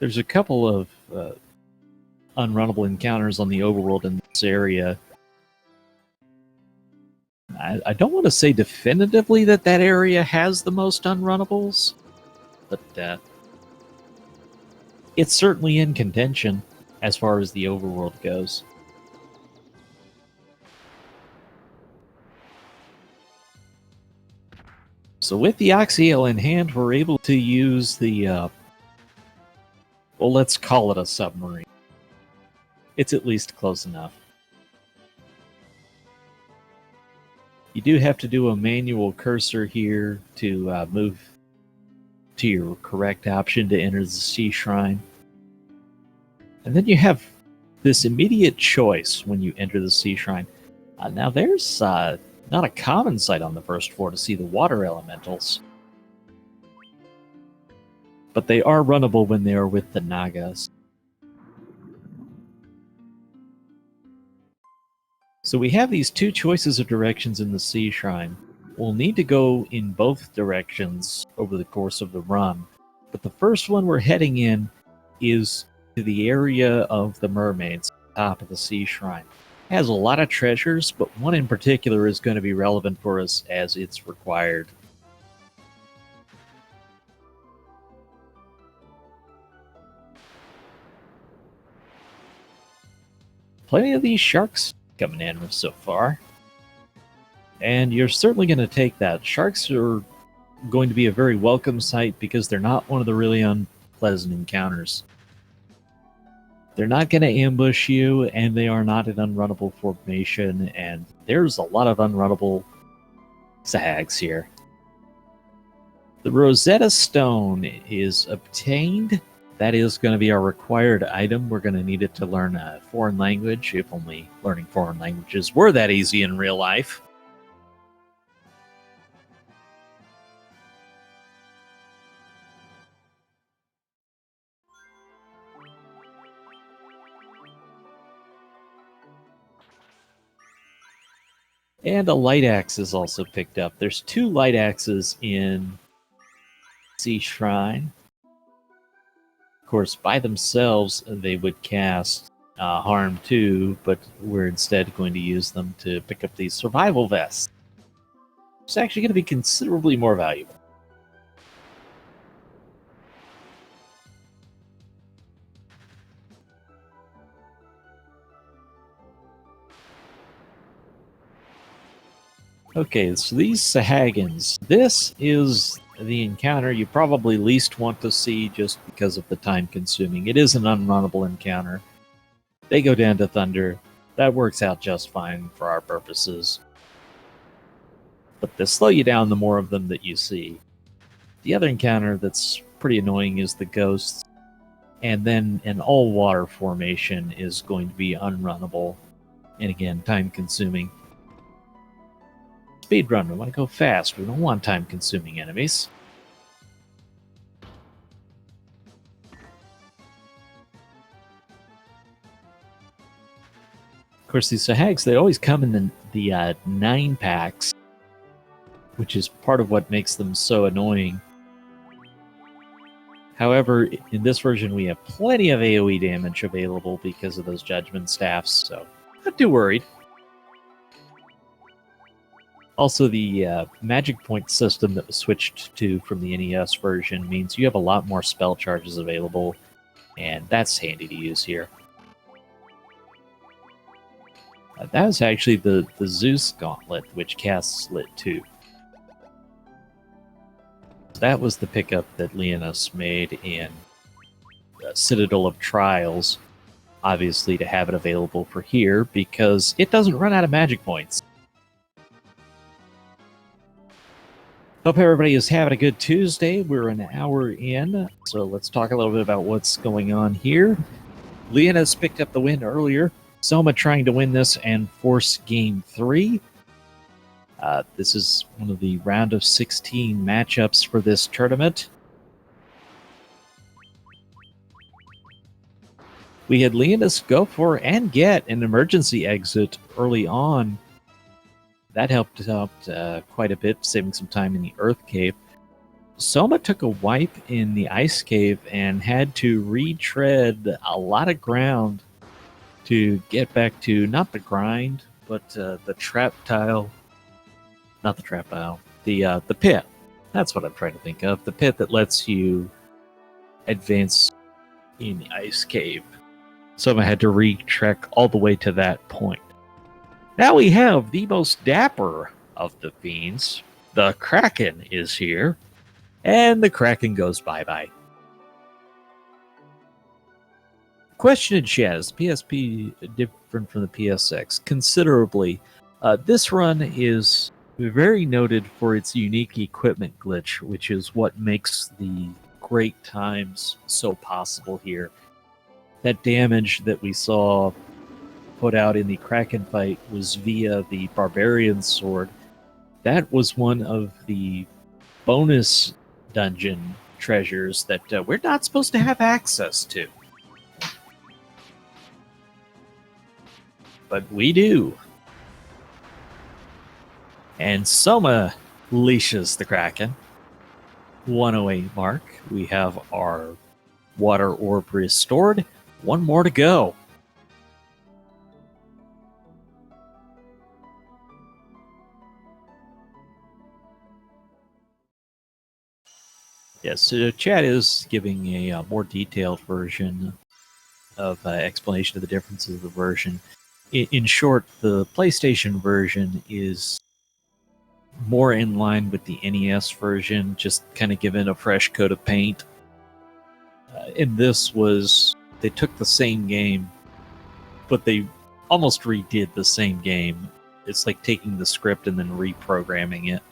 There's a couple of unrunnable encounters on the overworld in this area. I don't want to say definitively that area has the most unrunnables, but it's certainly in contention as far as the overworld goes. So with the Oxyel in hand, we're able to use the, well, let's call it a submarine. It's at least close enough. You do have to do a manual cursor here to move to your correct option to enter the Sea Shrine. And then you have this immediate choice when you enter the Sea Shrine. Now there's not a common sight on the first floor to see the water elementals. But they are runnable when they are with the Nagas. So we have these two choices of directions in the Sea Shrine. We'll need to go in both directions over the course of the run. But the first one we're heading in is to the area of the mermaids, top of the Sea Shrine. It has a lot of treasures, but one in particular is going to be relevant for us as it's required. Plenty of these sharks coming in so far. And you're certainly going to take that. Sharks are going to be a very welcome sight because they're not one of the really unpleasant encounters. They're not going to ambush you, and they are not an unrunnable formation, and there's a lot of unrunnable zags here. The Rosetta Stone is obtained. That is going to be our required item. We're going to need it to learn a foreign language, if only learning foreign languages were that easy in real life. And a light axe is also picked up. There's 2 light axes in Sea Shrine. Of course, by themselves, they would cast harm too, but we're instead going to use them to pick up these survival vests. It's actually going to be considerably more valuable. Okay, so these Sahagins. This is the encounter you probably least want to see just because of the time consuming. It is an unrunnable encounter. They go down to Thunder. That works out just fine for our purposes. But they slow you down the more of them that you see. The other encounter that's pretty annoying is the Ghosts. And then an all-water formation is going to be unrunnable. And again, time consuming. Speedrun, we want to go fast. We don't want time-consuming enemies. Of course, these Sahags, they always come in the 9 packs, which is part of what makes them so annoying. However, in this version, we have plenty of AoE damage available because of those Judgment Staffs, so not too worried. Also, the magic point system that was switched to from the NES version means you have a lot more spell charges available, and that's handy to use here. That is actually the Zeus Gauntlet, which casts Slit 2. That was the pickup that Leonis made in Citadel of Trials, obviously to have it available for here, because it doesn't run out of magic points. Hope everybody is having a good Tuesday. We're an hour in, so let's talk a little bit about what's going on here. Leonis picked up the win earlier. Soma trying to win this and force Game 3. This is one of the round of 16 matchups for this tournament. We had Leonis go for and get an emergency exit early on. That helped out quite a bit, saving some time in the Earth Cave. Soma took a wipe in the Ice Cave and had to retread a lot of ground to get back to, not the grind, but the trap tile. Not the trap tile. The pit. That's what I'm trying to think of. The pit that lets you advance in the Ice Cave. Soma had to retrek all the way to that point. Now we have the most dapper of the fiends. The Kraken is here. And the Kraken goes bye-bye. Question in chat, is PSP different from the PSX? Considerably. This run is very noted for its unique equipment glitch, which is what makes the great times so possible here. That damage that we saw put out in the Kraken fight was via the Barbarian Sword. That was one of the bonus dungeon treasures that we're not supposed to have access to. But we do. And Soma leashes the Kraken. 108 mark. We have our water orb restored. One more to go. Yes, so chat is giving a more detailed version of explanation of the differences of the version. In short, the PlayStation version is more in line with the NES version, just kind of given a fresh coat of paint. And this was, they took the same game, but they almost redid the same game. It's like taking the script and then reprogramming it.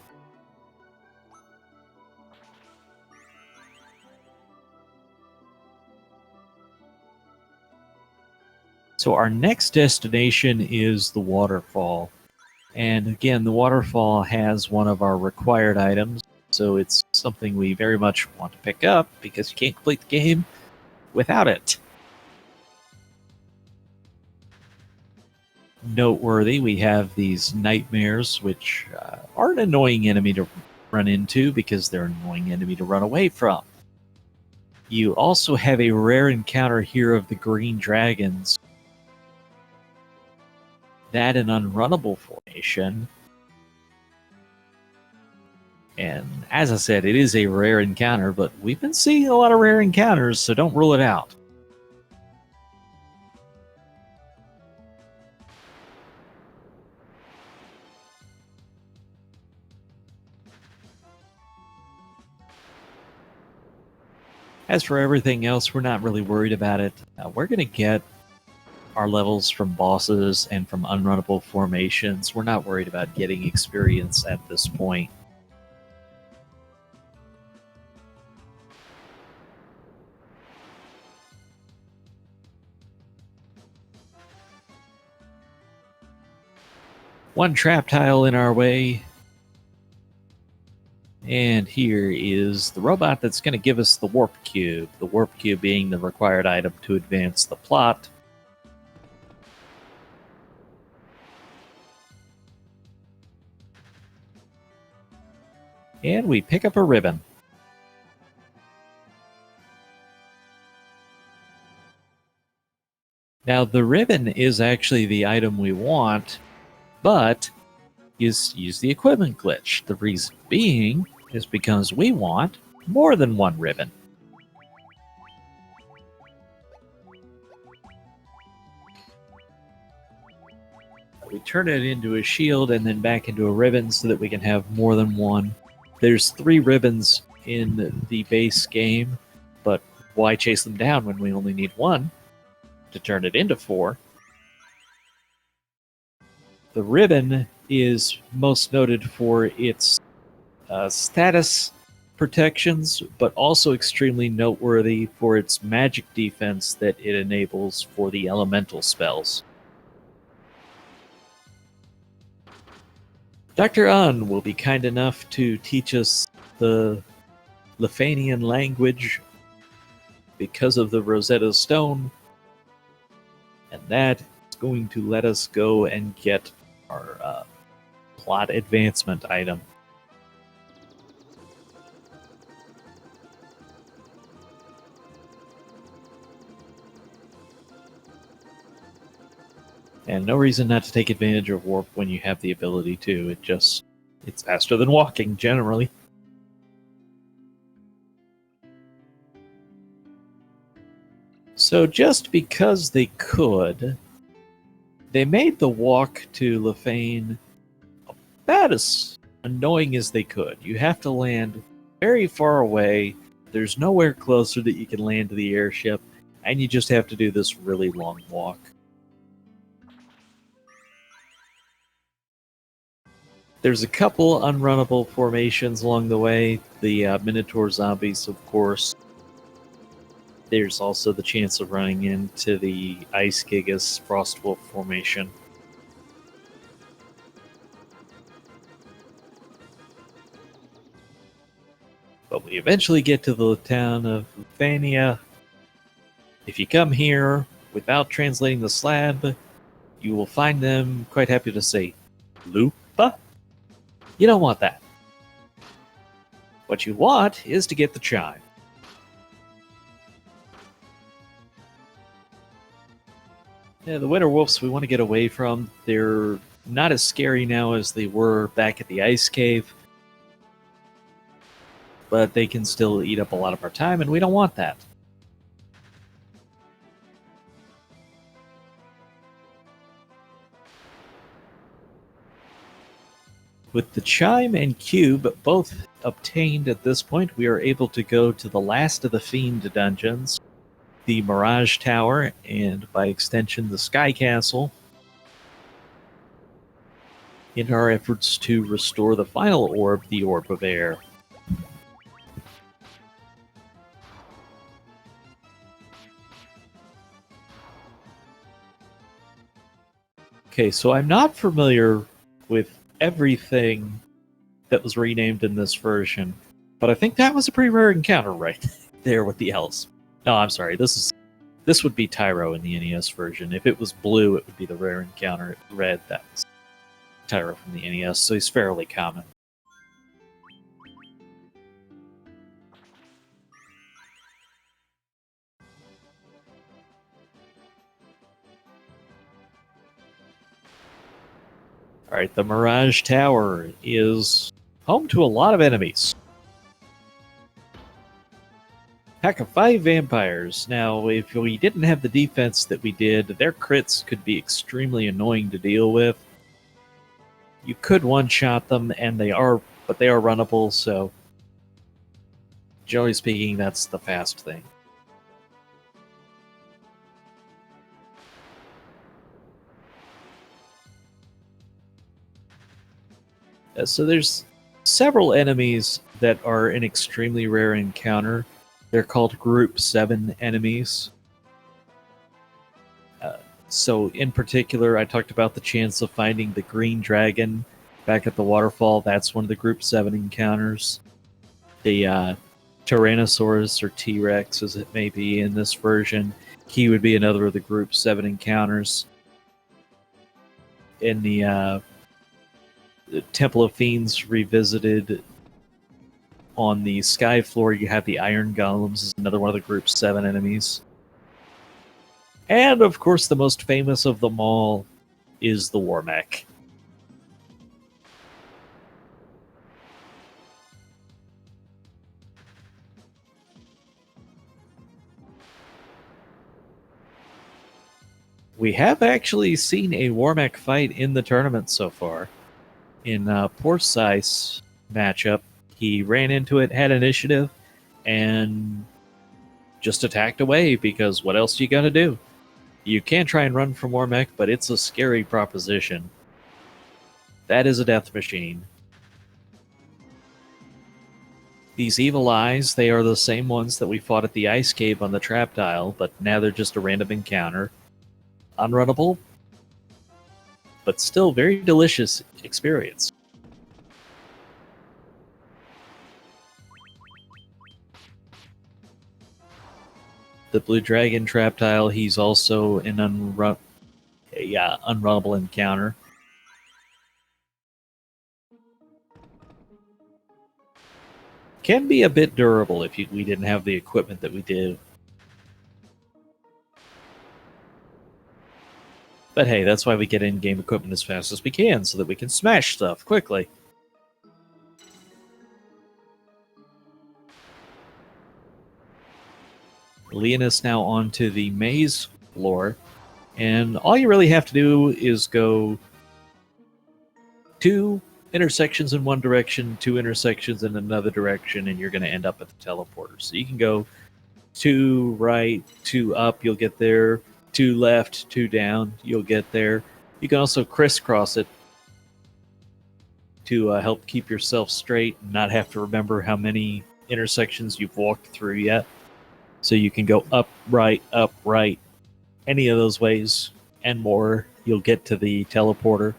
So our next destination is the waterfall. And again, the waterfall has one of our required items, so it's something we very much want to pick up because you can't complete the game without it. noteworthy. We have these nightmares, which are an annoying enemy to run into because they're an annoying enemy to run away from. You also have a rare encounter here of the green dragons. That an unrunnable formation. And as I said, it is a rare encounter, but we've been seeing a lot of rare encounters, so don't rule it out. As for everything else, we're not really worried about it. We're going to get our levels from bosses and from unrunnable formations. We're not worried about getting experience at this point. One trap tile in our way. And here is the robot that's going to give us the warp cube. The warp cube being the required item to advance the plot. And we pick up a ribbon. Now the ribbon is actually the item we want, but use the equipment glitch. The reason being is because we want more than one ribbon. We turn it into a shield and then back into a ribbon so that we can have more than one. There's 3 ribbons in the base game, but why chase them down when we only need 1 to turn it into 4? The ribbon is most noted for its status protections, but also extremely noteworthy for its magic defense that it enables for the elemental spells. Dr. Un will be kind enough to teach us the Lefanian language because of the Rosetta Stone, and that is going to let us go and get our plot advancement item. And no reason not to take advantage of warp when you have the ability to. It's faster than walking, generally. So just because they could, they made the walk to Lefane about as annoying as they could. You have to land very far away. There's nowhere closer that you can land to the airship, and you just have to do this really long walk. There's a couple unrunnable formations along the way. The Minotaur zombies, of course. There's also the chance of running into the Ice Gigas Frostwolf formation. But we eventually get to the town of Lufania. If you come here without translating the slab, you will find them quite happy to say, Lupa? You don't want that. What you want is to get the chime. Yeah, the Winter Wolves we want to get away from. They're not as scary now as they were back at the Ice Cave, but they can still eat up a lot of our time, and we don't want that. With the chime and cube both obtained at this point, we are able to go to the last of the Fiend dungeons, the Mirage Tower, and by extension the Sky Castle, in our efforts to restore the final orb, the Orb of Air. Okay, so I'm not familiar with everything that was renamed in this version, but I think that was a pretty rare encounter right there with the elves. No, I'm sorry, this This would be Tyro in the NES version. If it was blue, it would be the rare encounter. Red, that's Tyro from the NES, so he's fairly common. Alright, the Mirage Tower is home to a lot of enemies. Pack of 5 vampires. Now, if we didn't have the defense that we did, their crits could be extremely annoying to deal with. You could one-shot them, and they are runnable, so generally speaking, that's the fast thing. So there's several enemies that are an extremely rare encounter. They're called Group 7 enemies. So in particular, I talked about the chance of finding the green dragon back at the waterfall. That's one of the Group 7 encounters. The Tyrannosaurus, or T-Rex as it may be in this version, he would be another of the Group 7 encounters. In the Temple of Fiends Revisited, on the sky floor, you have the Iron Golems, is another one of the Group 7 enemies. And, of course, the most famous of them all is the War Mech. We have actually seen a War Mech fight in the tournament so far. In Porsice matchup, he ran into it, had initiative, and just attacked away, because what else are you gonna do? You can try and run from War Mech, but it's a scary proposition. That is a death machine. These evil eyes, they are the same ones that we fought at the Ice Cave on the Trap Tile, but now they're just a random encounter. Unrunnable, but still very delicious experience. The Blue Dragon Trap Tile, he's also an unrunnable encounter. Can be a bit durable if we didn't have the equipment that we did. But hey, that's why we get in-game equipment as fast as we can, so that we can smash stuff quickly. Leonis now onto the maze floor, and all you really have to do is go 2 intersections in one direction, 2 intersections in another direction, and you're going to end up at the teleporter. So you can go 2 right, 2 up, you'll get there, 2 left, 2 down, you'll get there. You can also crisscross it to help keep yourself straight and not have to remember how many intersections you've walked through yet. So you can go up, right, any of those ways and more. You'll get to the teleporter.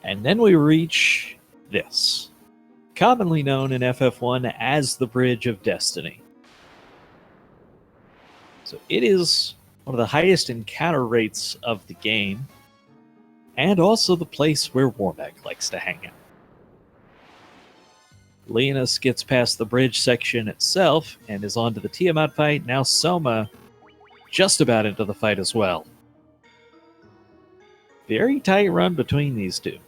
And then we reach this, commonly known in FF1 as the Bridge of Destiny. So it is one of the highest encounter rates of the game, and also the place where War Mech likes to hang out. Leonis gets past the bridge section itself and is on to the Tiamat fight. Now Soma just about into the fight as well. Very tight run between these two.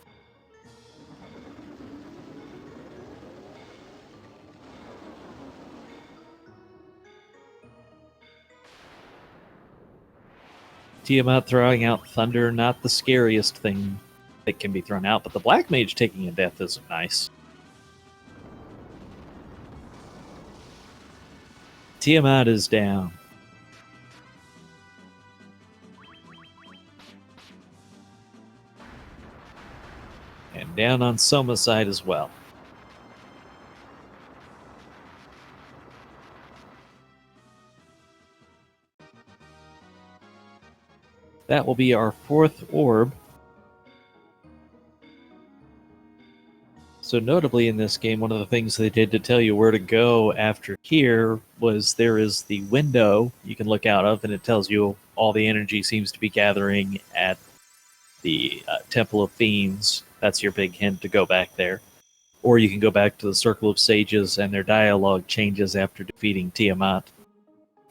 Tiamat throwing out thunder, not the scariest thing that can be thrown out, but the Black Mage taking a death isn't nice. Tiamat is down. And down on Soma's side as well. That will be our 4th orb. So notably in this game, one of the things they did to tell you where to go after here was there is the window you can look out of, and it tells you all the energy seems to be gathering at the Temple of Fiends. That's your big hint to go back there. Or you can go back to the Circle of Sages, and their dialogue changes after defeating Tiamat,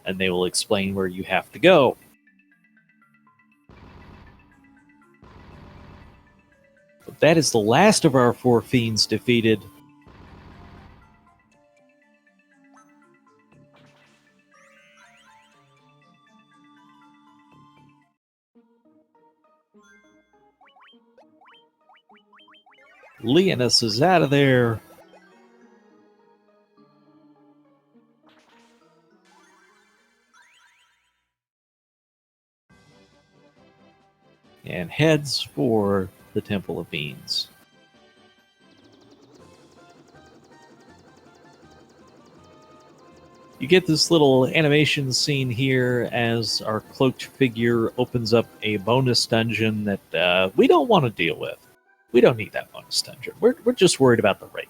and they will explain where you have to go. But that is the last of our 4 fiends defeated. Leonis is out of there. And heads for the Temple of Fiends. You get this little animation scene here as our cloaked figure opens up a bonus dungeon that we don't want to deal with. We don't need that bonus dungeon. We're just worried about the raid.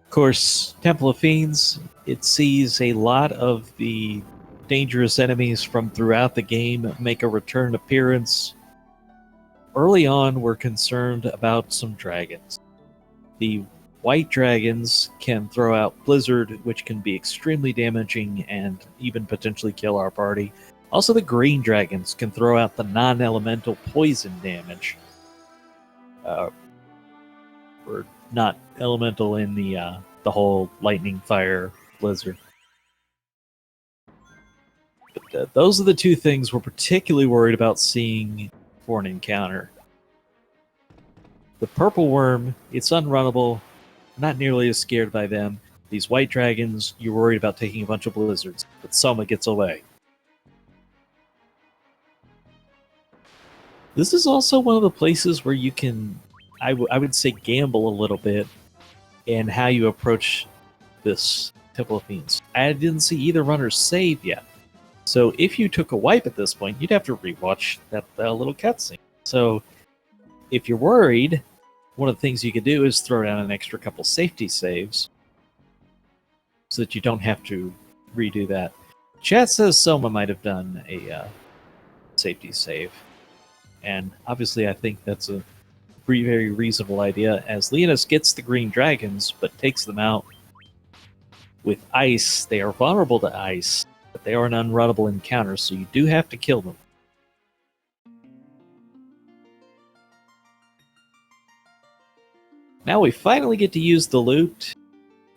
Of course, Temple of Fiends, it sees a lot of the dangerous enemies from throughout the game make a return appearance. Early on, we're concerned about some dragons. The white dragons can throw out Blizzard, which can be extremely damaging and even potentially kill our party. Also, the green dragons can throw out the non-elemental poison damage. Or not elemental in the whole lightning, fire, blizzard. But those are the 2 things we're particularly worried about seeing for an encounter. The purple worm, it's unrunnable. Not nearly as scared by them. These white dragons, you're worried about taking a bunch of blizzards, but Soma gets away. This is also one of the places where you can, I would say, gamble a little bit in how you approach this Temple of Fiends. I didn't see either runner save yet. So if you took a wipe at this point, you'd have to rewatch that little cutscene. So if you're worried, one of the things you could do is throw down an extra couple safety saves so that you don't have to redo that. Chat says Soma might have done a safety save. And obviously I think that's a very reasonable idea, as Leonis gets the green dragons, but takes them out with ice. They are vulnerable to ice, but they are an unrunnable encounter, so you do have to kill them. Now we finally get to use the loot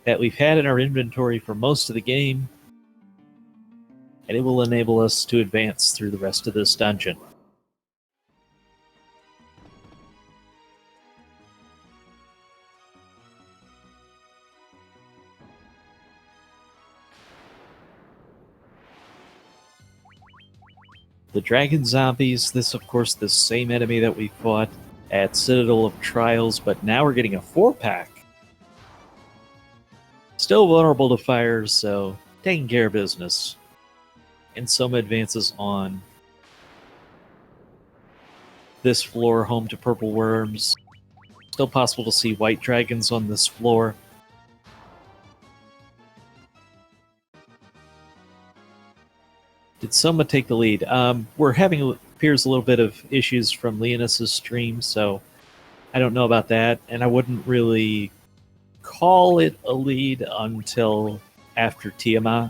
that we've had in our inventory for most of the game, and it will enable us to advance through the rest of this dungeon. The dragon zombies, this of course the same enemy that we fought at Citadel of Trials, but now we're getting a 4-pack. Still vulnerable to fire, so taking care of business. And Soma advances on this floor, home to purple worms. Still possible to see white dragons on this floor. Did Soma take the lead? We're having, appears, a little bit of issues from Leonis' stream, so I don't know about that, and I wouldn't really call it a lead until after Tiamat,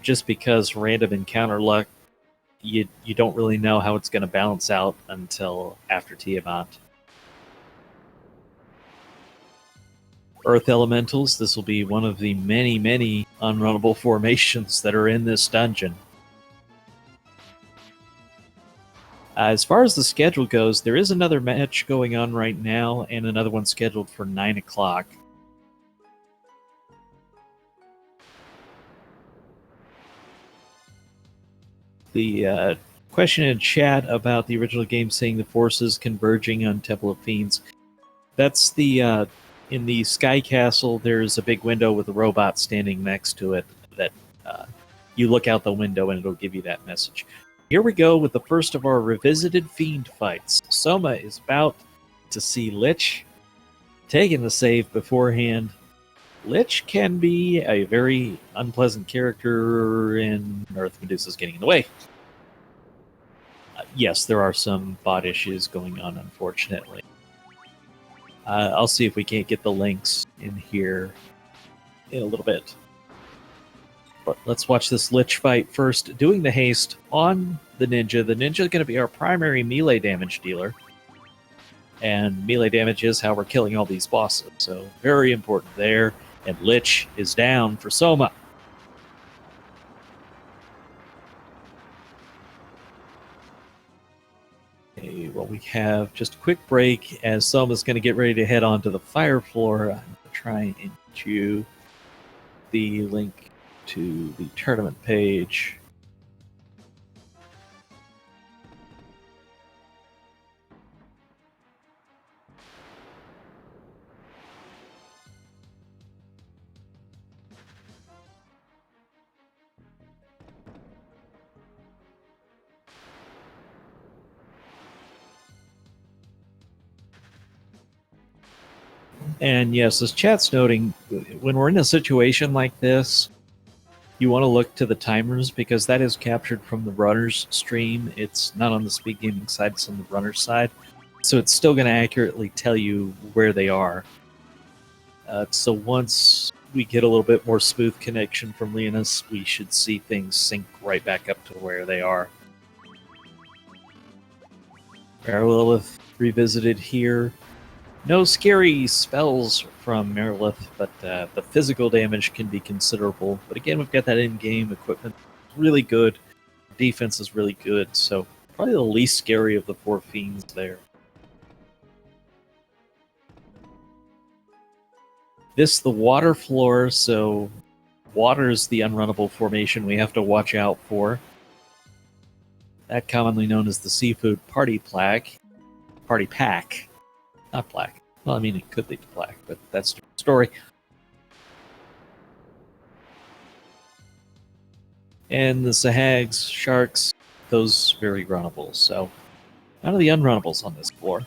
just because random encounter luck, you don't really know how it's going to balance out until after Tiamat. Earth Elementals, this will be one of the many unrunnable formations that are in this dungeon. As far as the schedule goes, there is another match going on right now, and another one scheduled for 9 o'clock. The question in chat about the original game saying the forces converging on Temple of Fiends. That's the in the Sky Castle, there's a big window with a robot standing next to it that you look out the window and it'll give you that message. Here we go with the first of our revisited Fiend fights. Soma is about to see Lich taking the save beforehand. Lich can be a very unpleasant character, and Earth Medusa's getting in the way. Yes, there are some bot issues going on, unfortunately. I'll see if we can't get the links in here in a little bit. But let's watch this Lich fight first. Doing the haste on the Ninja. The Ninja is going to be our primary melee damage dealer. And melee damage is how we're killing all these bosses. So very important there. And Lich is down for Soma. Okay, well, we have just a quick break as Soma's going to get ready to head on to the fire floor. I'm going to try and get you the link to the tournament page. And yes, as chat's noting, when we're in a situation like this, you want to look to the timers because that is captured from the runner's stream. It's not on the Speed Gaming side, it's on the runner's side. So it's still going to accurately tell you where they are. So once we get a little bit more smooth connection from Leonis, we should see things sync right back up to where they are. Marilith revisited here. No scary spells from Marilith, but the physical damage can be considerable. But again, we've got that in-game equipment. Really good. Defense is really good, so probably the least scary of the four fiends there. This, the water floor, so water is the unrunnable formation we have to watch out for. That commonly known as the Seafood Party Pack. Not plaque. Well, I mean, it could lead to plaque, but that's a different story. And the Sahags, Sharks, those very runnable. So, none of the unrunnables on this floor.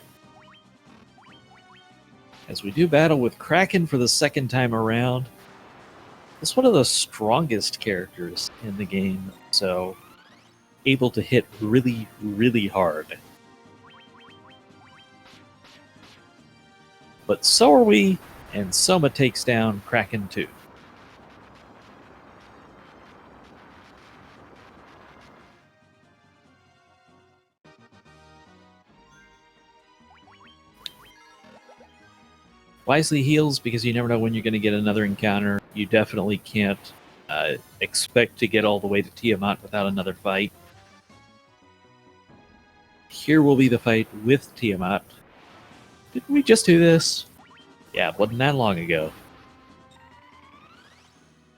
As we do battle with Kraken for the second time around, this is one of the strongest characters in the game, so able to hit really, really hard. But so are we, and Soma takes down Kraken 2. Wisely heals because you never know when you're going to get another encounter. You definitely can't expect to get all the way to Tiamat without another fight. Here will be the fight with Tiamat. Didn't we just do this? Yeah, it wasn't that long ago.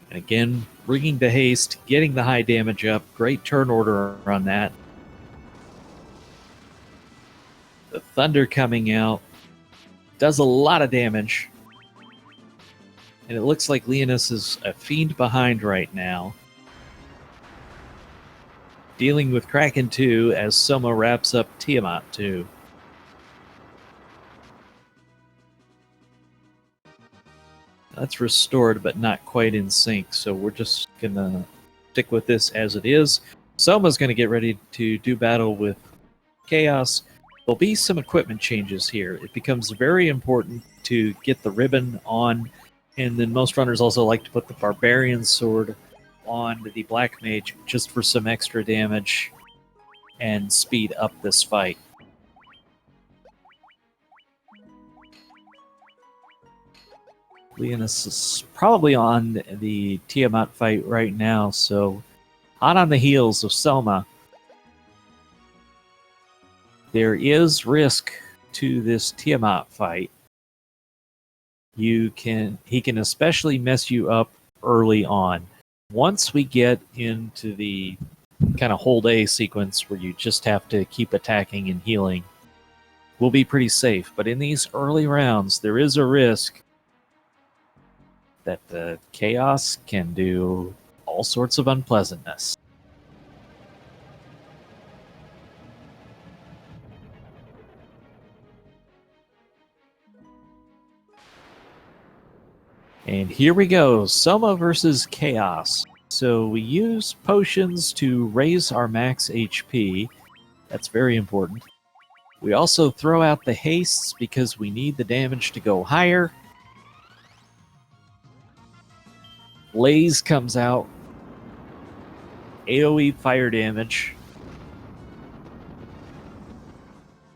And again, bringing the haste, getting the high damage up. Great turn order on that. The thunder coming out. Does a lot of damage. And it looks like Leonis is a fiend behind right now. Dealing with Kraken 2 as Soma wraps up Tiamat 2. That's restored, but not quite in sync, so we're just going to stick with this as it is. Soma's going to get ready to do battle with Chaos. There'll be some equipment changes here. It becomes very important to get the ribbon on, and then most runners also like to put the Barbarian Sword on the Black Mage just for some extra damage and speed up this fight. Leonis is probably on the Tiamat fight right now, so hot on the heels of Soma. There is risk to this Tiamat fight. He can especially mess you up early on. Once we get into the kind of hold A sequence where you just have to keep attacking and healing, we'll be pretty safe. But in these early rounds, there is a risk that the Chaos can do all sorts of And here we go, Soma versus Chaos. So we use potions to raise our max HP. That's very important. We also throw out the hastes because we need the damage to go higher. Blaze comes out. AoE fire damage.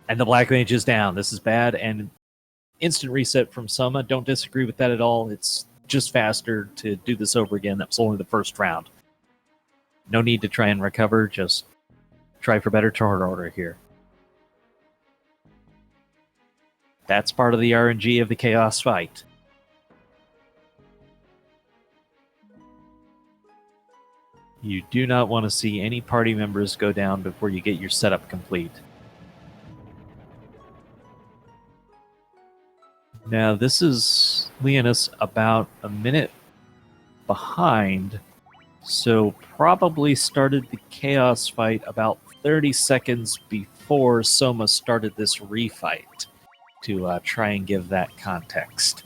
And the Black Mage is down. This is bad. And instant reset from Soma. Don't disagree with that at all. It's just faster to do this over again. That was only the first round. No need to try and recover. Just try for better turn order here. That's part of the RNG of the Chaos fight. You do not want to see any party members go down before you get your setup complete. Now, this is Leonis about a minute behind, so probably started the Chaos fight about 30 seconds before Soma started this refight, to try and give that context.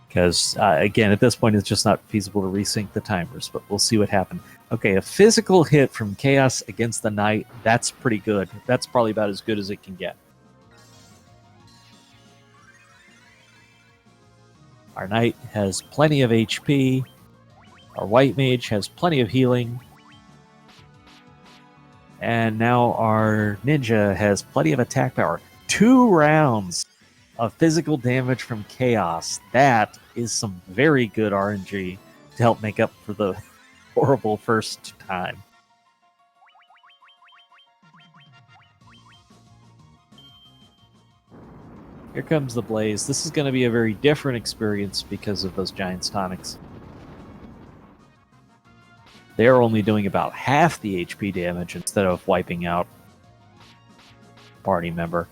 Because, again, at this point, it's just not feasible to resync the timers, but we'll see what happened. Okay, a physical hit from Chaos against the Knight, that's pretty good. That's probably about as good as it can get. Our Knight has plenty of HP. Our White Mage has plenty of healing. And now our Ninja has plenty of attack power. 2 rounds of physical damage from Chaos. That is some very good RNG to help make up for the horrible first time. Here comes the Blaze. This is going to be a very different experience because of those Giant's Tonics. They're only doing about half the HP damage instead of wiping out a party member.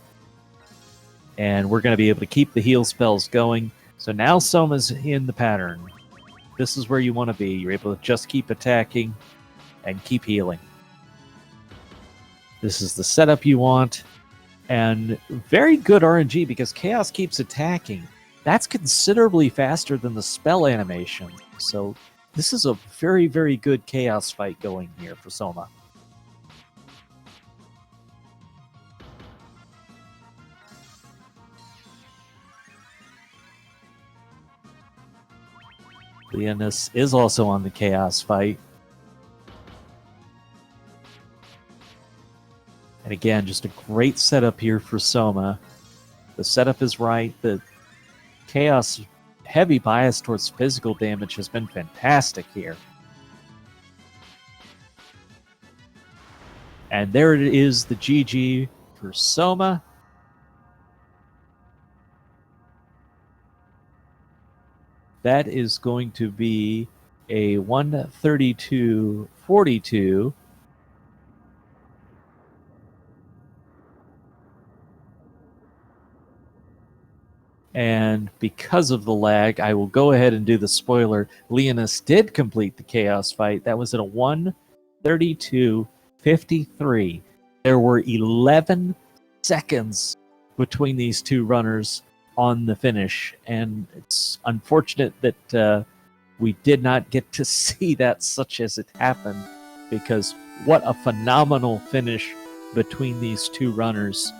And we're going to be able to keep the heal spells going. So now Soma's in the pattern. This is where you want to be. You're able to just keep attacking and keep healing. This is the setup you want. And very good RNG because Chaos keeps attacking. That's considerably faster than the spell animation. So this is a very, very good Chaos fight going here for Soma. Leonis is also on the Chaos fight. And again, just a great setup here for Soma. The setup is right. The Chaos heavy bias towards physical damage has been fantastic here. And there it is, the GG for Soma. That is going to be a 132-42. And because of the lag, I will go ahead and do the spoiler. Leonis did complete the Chaos fight. That was at a 132-53. There were 11 seconds between these two runners on the finish. And it's unfortunate that we did not get to see that such as it happened, because what a phenomenal finish between these two runners.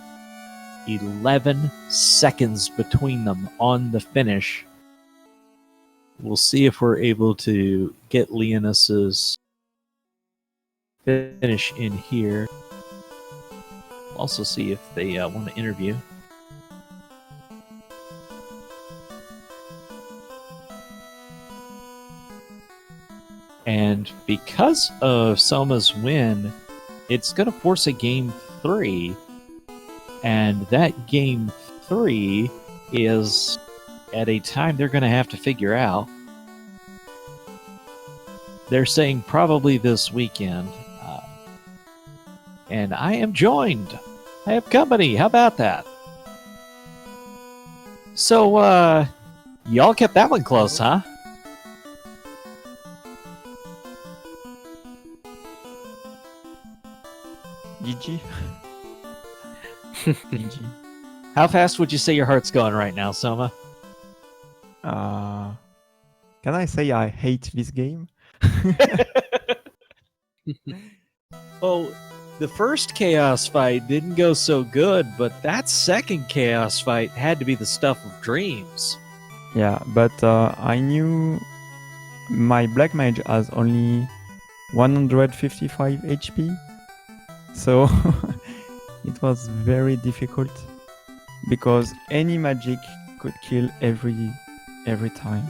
11 seconds between them on the finish. We'll see if we're able to get Leonis's finish in here. Also see if they want to interview. And because of Soma's win, it's going to force a game 3. And that game 3 is at a time they're going to have to figure out. They're saying probably this weekend. And I am joined. I have company. How about that? So, y'all kept that one close, huh? GG. How fast would you say your heart's going right now, Soma? Can I say I hate this game? Well, the first Chaos fight didn't go so good, but that second Chaos fight had to be the stuff of dreams. Yeah, but I knew my Black Mage has only 155 HP, so it was very difficult because any magic could kill every time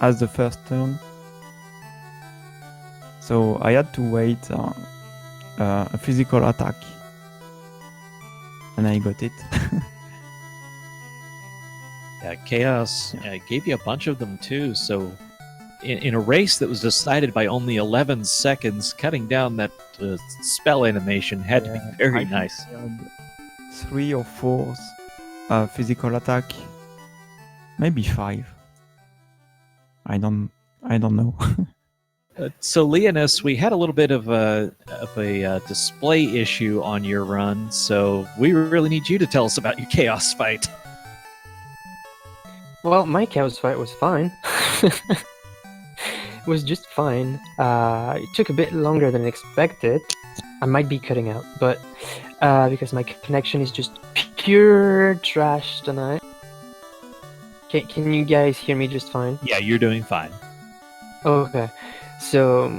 as the first turn. So I had to wait a physical attack, and I got it. Yeah, Chaos gave you a bunch of them too. So, in a race that was decided by only 11 seconds, cutting down that spell animation had to be very nice. 3 or 4 physical attack, maybe 5. I don't know. So, Leonis, we had a little bit of a display issue on your run, so we really need you to tell us about your Chaos fight. Well, my Chaos fight was fine. It was just fine. It took a bit longer than expected. I might be cutting out, but because my connection is just pure trash tonight. Can you guys hear me just fine? Yeah, you're doing fine. Okay. So,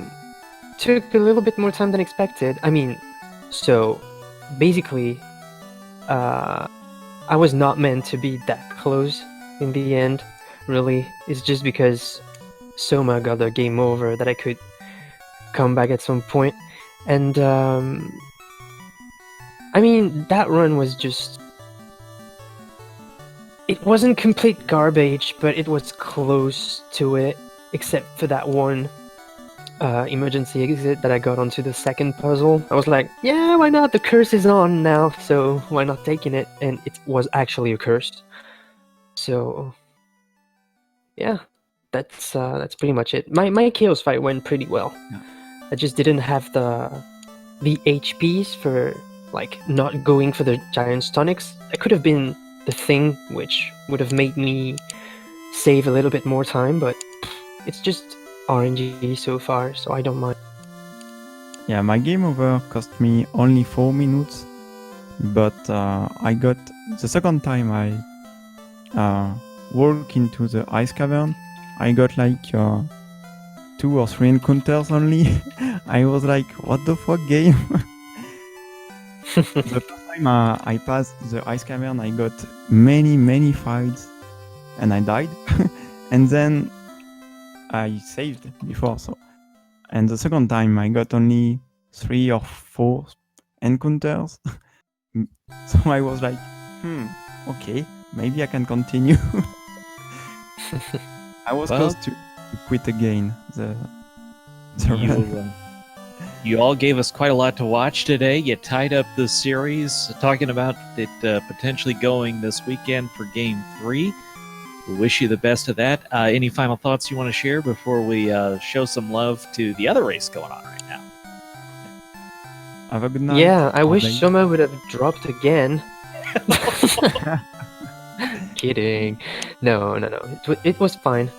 took a little bit more time than expected. I mean, so, basically, I was not meant to be that close in the end, really. It's just because Soma got a game over that I could come back at some point. And, I mean, that run was just... It wasn't complete garbage, but it was close to it, except for that one emergency exit that I got onto the second puzzle. I was like, yeah, why not? The curse is on now, so why not taking it? And it was actually a curse. So, yeah, that's pretty much it. My Chaos fight went pretty well. Yeah. I just didn't have the HPs for like not going for the giant tonics. That could have been the thing which would have made me save a little bit more time, but it's just RNG so far, so I don't mind. Yeah, my game over cost me only 4 minutes, but I got the second time I walk into the ice cavern, I got like 2 or 3 encounters only. I was like, what the fuck, game? The first time I passed the ice cavern, I got many fights and I died. And then I saved before, so. And the second time I got only 3 or 4 encounters. So I was like, okay, maybe I can continue. I was close to quit again the run. You all gave us quite a lot to watch today. You tied up the series, talking about it potentially going this weekend for Game 3. We wish you the best of that. Any final thoughts you want to share before we show some love to the other race going on right now? Have a good night. Yeah, I wish Soma would have dropped again. Kidding. No. It was fine.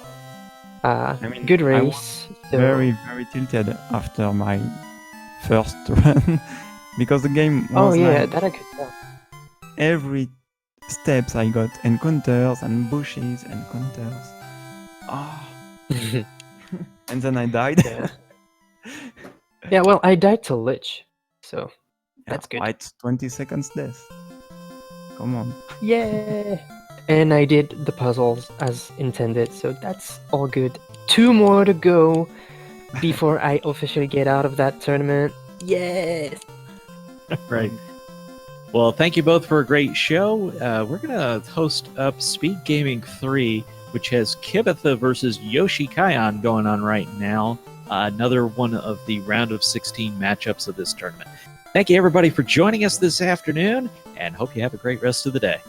Good race. Very tilted after my first run because the game was that I could tell. Every steps I got encounters and bushes encounters. And then I died. Yeah, well, I died to Lich, so that's good. It's 20 seconds death. Come on. Yeah. And I did the puzzles as intended, so that's all good. 2 more to go before I officially get out of that tournament. Yes! Right. Well, thank you both for a great show. We're going to host up Speed Gaming 3, which has Kibitha versus Yoshi Kion going on right now. Another one of the round of 16 matchups of this tournament. Thank you, everybody, for joining us this afternoon, and hope you have a great rest of the day.